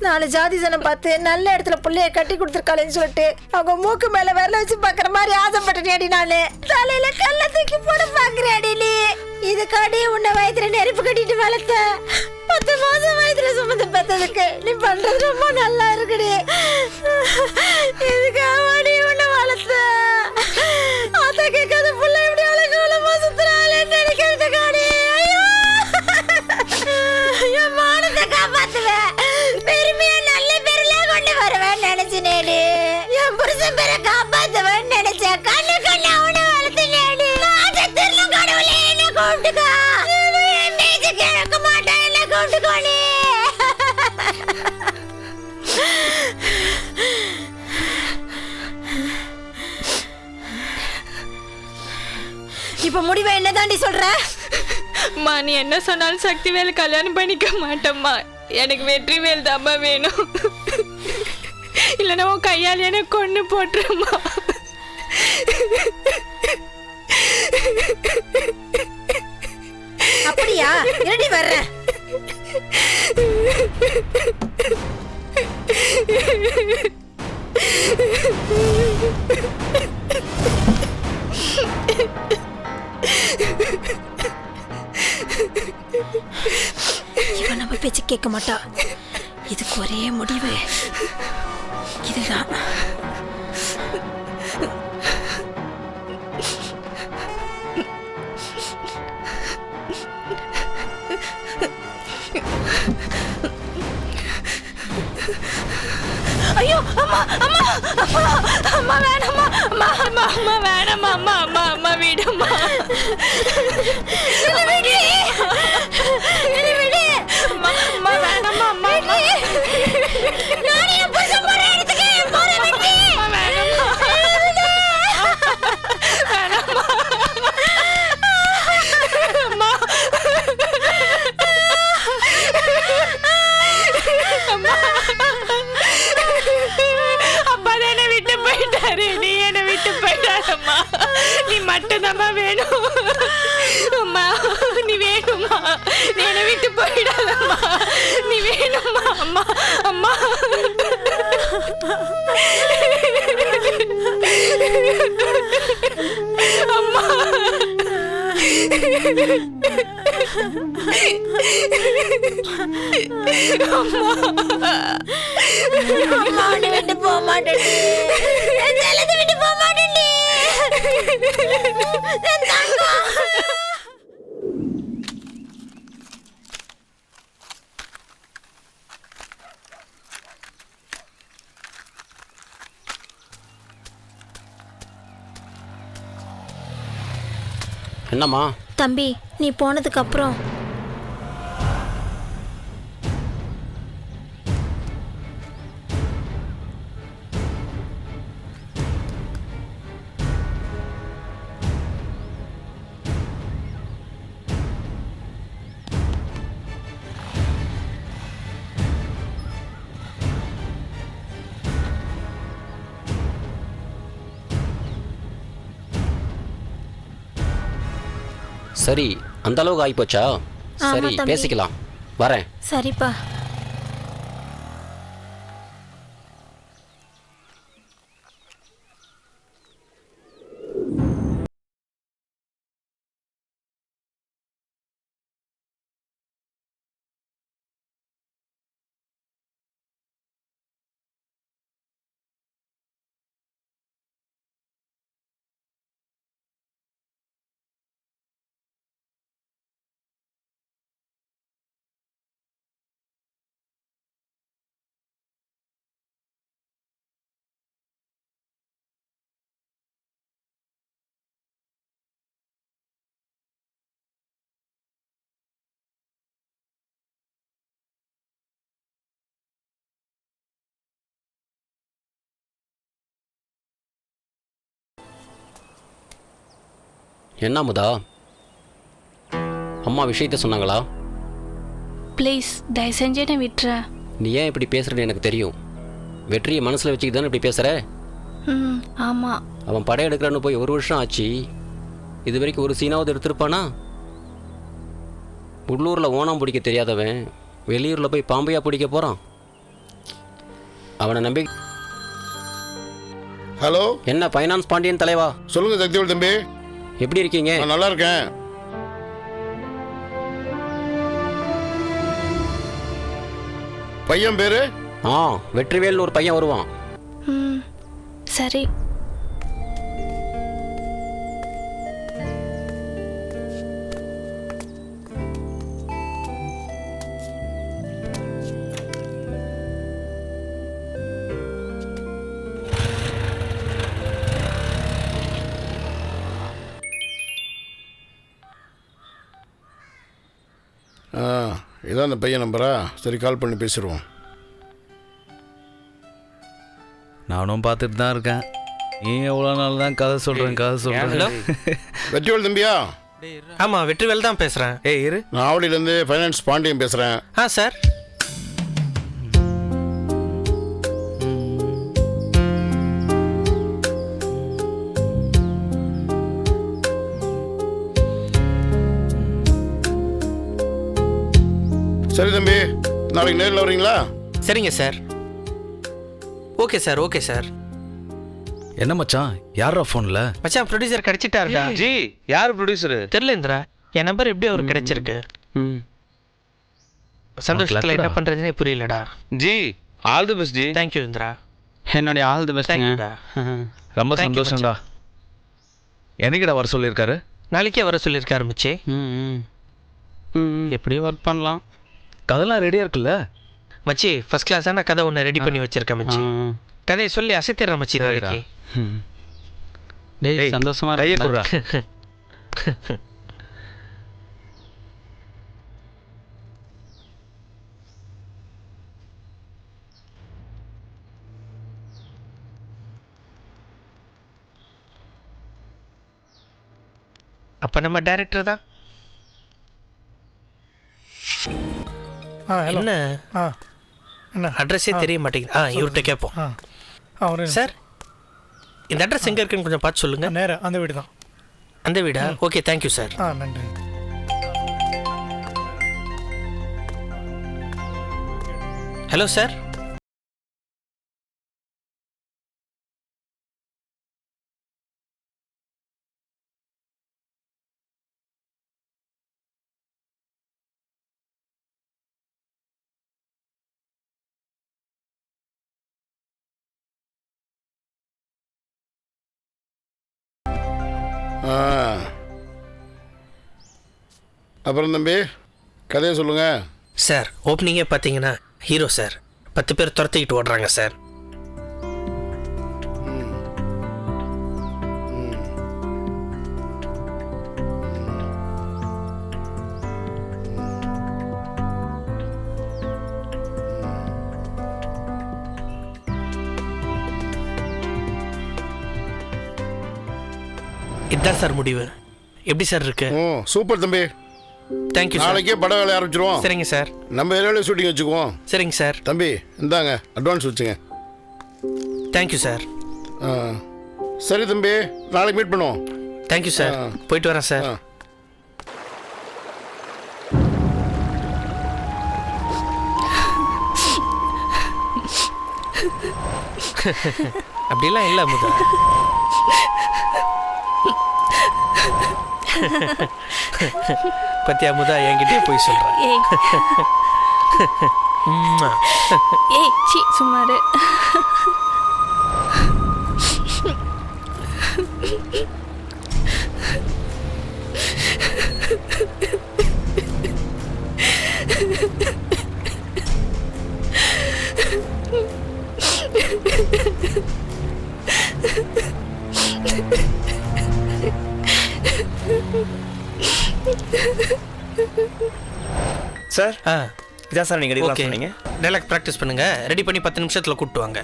4 ஜாதி ஜனம் பார்த்து நல்ல இடத்துல பிள்ளைய கட்டி கொடுத்துருக்காளேன்னு சொல்லிட்டு அவங்க மூக்கு மேல விரல வச்சு பாக்குற மாதிரி ஆசைப்பட்டேடி. நானு தலையில கல்ல தூக்கி போட பாக்குறேடி. நீ இதுக்காடி உன்னை வயிற்றுல நெருப்பு கட்டிட்டு வளர்த்த 10 மாசம் வயிற்றுல சுமந்து பெத்ததுக்கு நீ பண்றது ரொம்ப நல்லா இருக்குடி. இதுக்காக நீ உன்னை வளர்த்த அத கேட்காத புள்ள எப்படி அழகாலமா சுத்துறாளேன்னு நினைக்கிறதுக்காடி. ஐயோ என் மானத்தை காப்பாத்துவேன், பெருமையா நல்ல பேர்ல கொண்டு வருவேன் நினைச்சினேடி. என் புருஷன் பேரை காப்பாத்துவேன் நினைச்சேன். கண்ணு கண்ணு அவனை வளர்த்தினேடி. திருளும் கடவுளே என்ன கூப்பிட்டுக்கா, என் பேச்சு கேட்க மாட்டான், என்ன கூப்பிட்டுக்கோனே. இப்ப முடிவை என்னதாண்டி சொல்ற? அம்மா நீ என்ன சொன்னாலும் சக்திவேல் கல்யாணம் பண்ணிக்க மாட்டேம்மா. எனக்கு வெற்றிவேல் தாம்மா வேணும். இல்லைன்னா உன் கையால் எனக்கு கொண்டு போட்டுருமா. அப்படியா? இரடி வர்றேன். இவன் நம்ம பேச்சு கேட்க மாட்டா. இதுக்கு ஒரே முடிவு இதுதான். ஐயோ அம்மா அம்மா அம்மா அம்மா வேணாம்மா, அம்மா அம்மா அம்மா வேணாம்மா, அம்மா அம்மா அம்மா விடும்மா. என்ன விடு, என்ன விடு, அம்மா அம்மா வேணாம்மா, அம்மா அம்மா நான் என் புருஷன் போற இடத்துக்கு போற விட்டு வேணாம்மா, வேணாம்மா அம்மா அம்மா. அப்பா தான் என்னை விட்டு போயிட்டாரு, நீ என்னை விட்டு போயிட்டாரம்மா. நீ மட்டும்தாம்மா வேணும் அம்மா, நீ வேணும்மா, நீ என்னை விட்டு போயிடாதம்மா, நீ வேணும்மா அம்மா அம்மா. அம்மா அம்மா நீ விட்டு போக மாட்டேன், விட்டு போக மாட்டேன். என்னம்மா? தம்பி நீ போனதுக்கு அப்புறம் சரி, அந்த அளவுக்கு ஆகிப்போச்சா? சரி தம்பி. பேசிக்கலாம், வரேன். சரிப்பா. என்ன அமுதா, அம்மா விஷயத்த சொன்னாங்களா? ப்ளீஸ் தயவு செஞ்சு என்னை விட்டுற. நீ ஏன் இப்படி பேசுறன்னு எனக்கு தெரியும். வெற்றியை மனசில் வச்சுக்கிட்டு தானே இப்படி பேசுகிற? ம் ஆமாம். அவன் படம் எடுக்கிறான்னு போய் 1 வருஷம் ஆச்சு. இது வரைக்கும் ஒரு சீனாவது எடுத்திருப்பானா? உள்ளூரில் ஓணம் பிடிக்க தெரியாதவன் வெளியூரில் போய் பாம்பையா பிடிக்க போகிறான். அவனை நம்பி. ஹலோ, என்ன ஃபைனான்ஸ் பாண்டியன் தலைவா? சொல்லுங்க சக்திவேல் தம்பி. எப்படி இருக்கீங்க? நல்லா இருக்கேன். பையன் பேரு? வெற்றிவேல்னு ஒரு பையன் வருவான். ம் சரி. இதான் அந்த பையன் நம்பரா? சரி, கால் பண்ணி பேசிடுவோம். நானும் பார்த்துட்டு தான் இருக்கேன். நீ எவ்வளோ நாள் தான் கதை சொல்கிறேன் ஹலோ, வெற்றிவேல் தம்பியா? ஆமாம், வெற்றிவேல் தான் பேசுகிறேன். இரு, நான் ஆவடியிலேருந்து ஃபைனான்ஸ் பாண்டியன் பேசுகிறேன். சார். சரி தம்பி, நாளைக்கு நேரில் வரீங்களா? சரிங்க sir. Okay sir, okay sir. என்ன மச்சான், யாரா ஃபோனில்? மச்சான் ப்ரொடியூசர் கிடைச்சிட்டாருடா. ஜி, யார் ப்ரொடியூசரு? தெரியல இந்திரா, என் நம்பர் எப்படி அவருக்கு கிடைச்சிருக்கு? சந்தோஷத்தில் என்ன பண்ணுறதுனே புரியலடா. Ji, all the best ji. Thank you Indira. என்னுடைய ஆல் தி பெஸ்ட். ரொம்ப சந்தோஷம்டா. என்னைக்கிடா வர சொல்லியிருக்காரு? நாளைக்கே வர சொல்லியிருக்காரு மச்சி. எப்படியும் ஒர்க் பண்ணலாம். கதைலாம் ரெடியாக இருக்குல்ல மச்சி? ஃபர்ஸ்ட் கிளாஸாக நான் கதை ஒன்று ரெடி பண்ணி வச்சிருக்கேன் மச்சி. கதையை சொல்லி அசைத்திடுறேன் மச்சி நாளைக்கு. டேய் சந்தோஷமா இருக்குடா. அப்போ நம்ம டைரக்டர் தான். என்ன அட்ரஸே தெரிய மாட்டேங்குது. இவர்கிட்ட கேட்போம். சார், இந்த அட்ரஸ் எங்கே இருக்குன்னு கொஞ்சம் பார்த்து சொல்லுங்கள். நேராக அந்த வீடு தான். அந்த வீடா? Okay, thank you sir. நன்றி. Hello sir. அப்புறம் தம்பி, கதையை சொல்லுங்க. சார், ஓப்பனிங்கே பார்த்தீங்கன்னா ஹீரோ சார் 10 பேர் துரத்திக்கிட்டு ஓடுறாங்க சார். இதுதான் சார் முடிவு. எப்படி சார் இருக்கு? சூப்பர் தம்பி. தேங்க்யூ. நாளைக்கே படம் வேலை ஆரம்பிச்சிருவோம். சரிங்க சார். நம்ம ஏரியாவில் ஷூட்டிங் வச்சுக்குவோம். சரிங்க சார். தம்பி இந்தாங்க அட்வான்ஸ் வச்சுங்க. Thank you sir. சரி தம்பி, நாளைக்கு மீட் பண்ணுவோம். Thank you sir. போயிட்டு வரேன் சார். அப்படிலாம் இல்லை முதல். பத்தியா முதா என்கிட்டே போய் சொல்றேன். ஏய் சி சுமாரு. சார், இதான் சார் நீங்கள் ஓகே. டைலாக் ப்ராக்டிஸ் பண்ணுங்க. ரெடி பண்ணி 10 நிமிஷத்தில் கூப்பிட்டு வாங்க.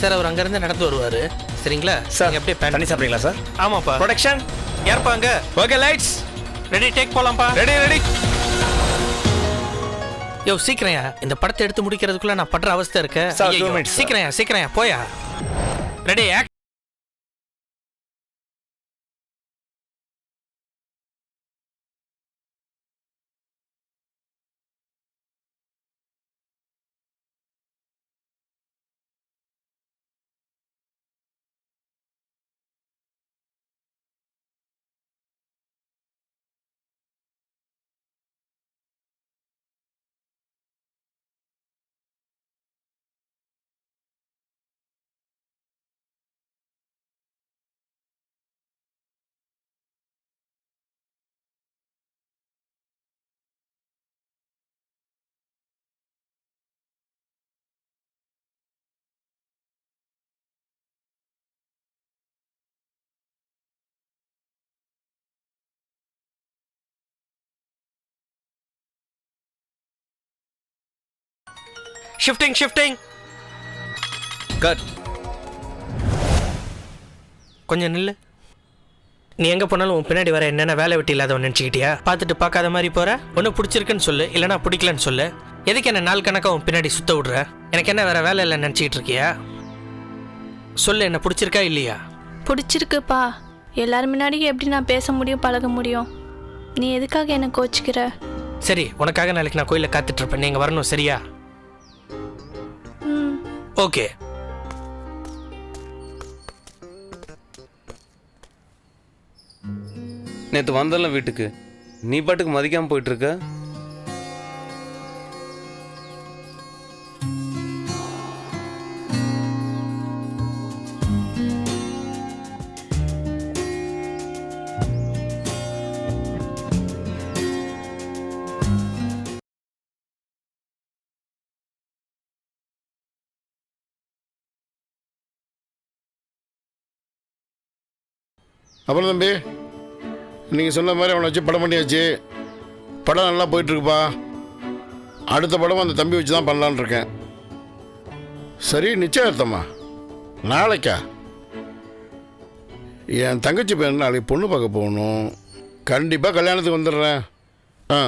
சார் அவர் அங்கேருந்து நடந்து வருவார். சரிங்களா சார் அப்படியே தண்ணி சாப்பிட்றீங்களா சார்? ஆமாப்பா. ப்ரொடக்ஷன் யார்ப்பாங்க? ஓகே லைட்ஸ் ரெடி, டேக் போலாம்ப்பா. Ready ready. யோ சீக்கிரம்யா, இந்த படத்தை எடுத்து முடிக்கிறதுக்குள்ள நான் படுற அவஸ்தை இருக்கு. Sir 2 minutes. சீக்கிரம்யா போயா. Ready act. ஷிஃப்டிங். கட். கொஞ்சம் நில்லு. நீ எங்கே போனாலும் உன் பின்னாடி வர என்னென்ன வேலை வெட்டி இல்லாதவன் நினச்சிக்கிட்டியா? பார்த்துட்டு பார்க்காத மாதிரி போகிற. ஒன்று பிடிச்சிருக்குன்னு சொல்லு, இல்லைனா பிடிக்கலன்னு சொல்லு. எதுக்கு என்ன நாள் கணக்காக உன் பின்னாடி சுத்த விட்ற? எனக்கு என்ன வேறு வேலை இல்லைன்னு நினச்சிக்கிட்டு இருக்கியா? சொல்லு, என்ன பிடிச்சிருக்கா இல்லையா? பிடிச்சிருக்குப்பா. எல்லாரும் முன்னாடியும் எப்படி நான் பேச முடியும், பழக முடியும்? நீ எதுக்காக என்ன கோச்சிக்கிற? சரி, உனக்காக நாளைக்கு நான் கோயிலில் காத்துட்ருப்பேன். நீங்கள் வரணும், சரியா? ஓகே. நேற்று வந்தல வீட்டுக்கு, நீ பாட்டுக்கு மதிக்காமல் போயிட்டுருக்க. அப்புறம் தம்பி, நீங்கள் சொன்ன மாதிரி அவனை வச்சு படம் பண்ணியாச்சு. படம் நல்லா போயிட்டுருக்குப்பா. அடுத்த படம் அந்த தம்பி வச்சு தான் பண்ணலான்னு இருக்கேன். சரி, நிச்சயார்த்தம்மா நாளைக்கா? என் தங்கச்சி பையன் நாளைக்கு பொண்ணு பார்க்க போகணும். கண்டிப்பாக கல்யாணத்துக்கு வந்துடுறேன். ஆ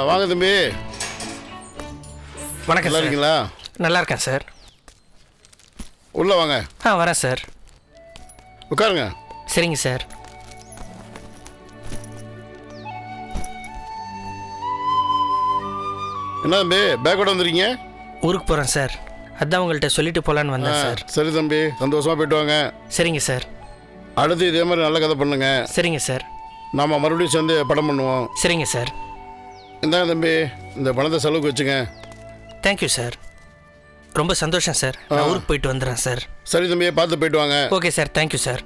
வாங்க தம்பி. வணக்கம். நல்லா இருக்கீங்களா? நல்லா இருக்கேன் சார். உள்ளே வாங்க. வரேன் சார். உட்காருங்க. சரிங்க சார். என்ன தம்பி பேக்கோட வந்துருக்கீங்க? ஊருக்கு போகிறேன் சார். அதான் உங்கள்கிட்ட சொல்லிட்டு போகலான்னு வந்தேன் சார். சரி தம்பி, சந்தோஷமாக போயிட்டு வாங்க. சரிங்க சார். அடுத்து இதே மாதிரி நல்ல கதை பண்ணுங்க. சரிங்க சார். நாம் மறுபடியும் சேர்ந்து படம் பண்ணுவோம். சரிங்க சார். இந்தாங்க தம்பி, இந்த பணத்தை செலவுக்கு வச்சுங்க. Thank you sir. ரொம்ப சந்தோஷம் சார். நான் ஊருக்கு போயிட்டு வந்துடுறேன் சார். சரி தம்பி, பார்த்து போயிட்டு வாங்க. Okay sir, thank you sir.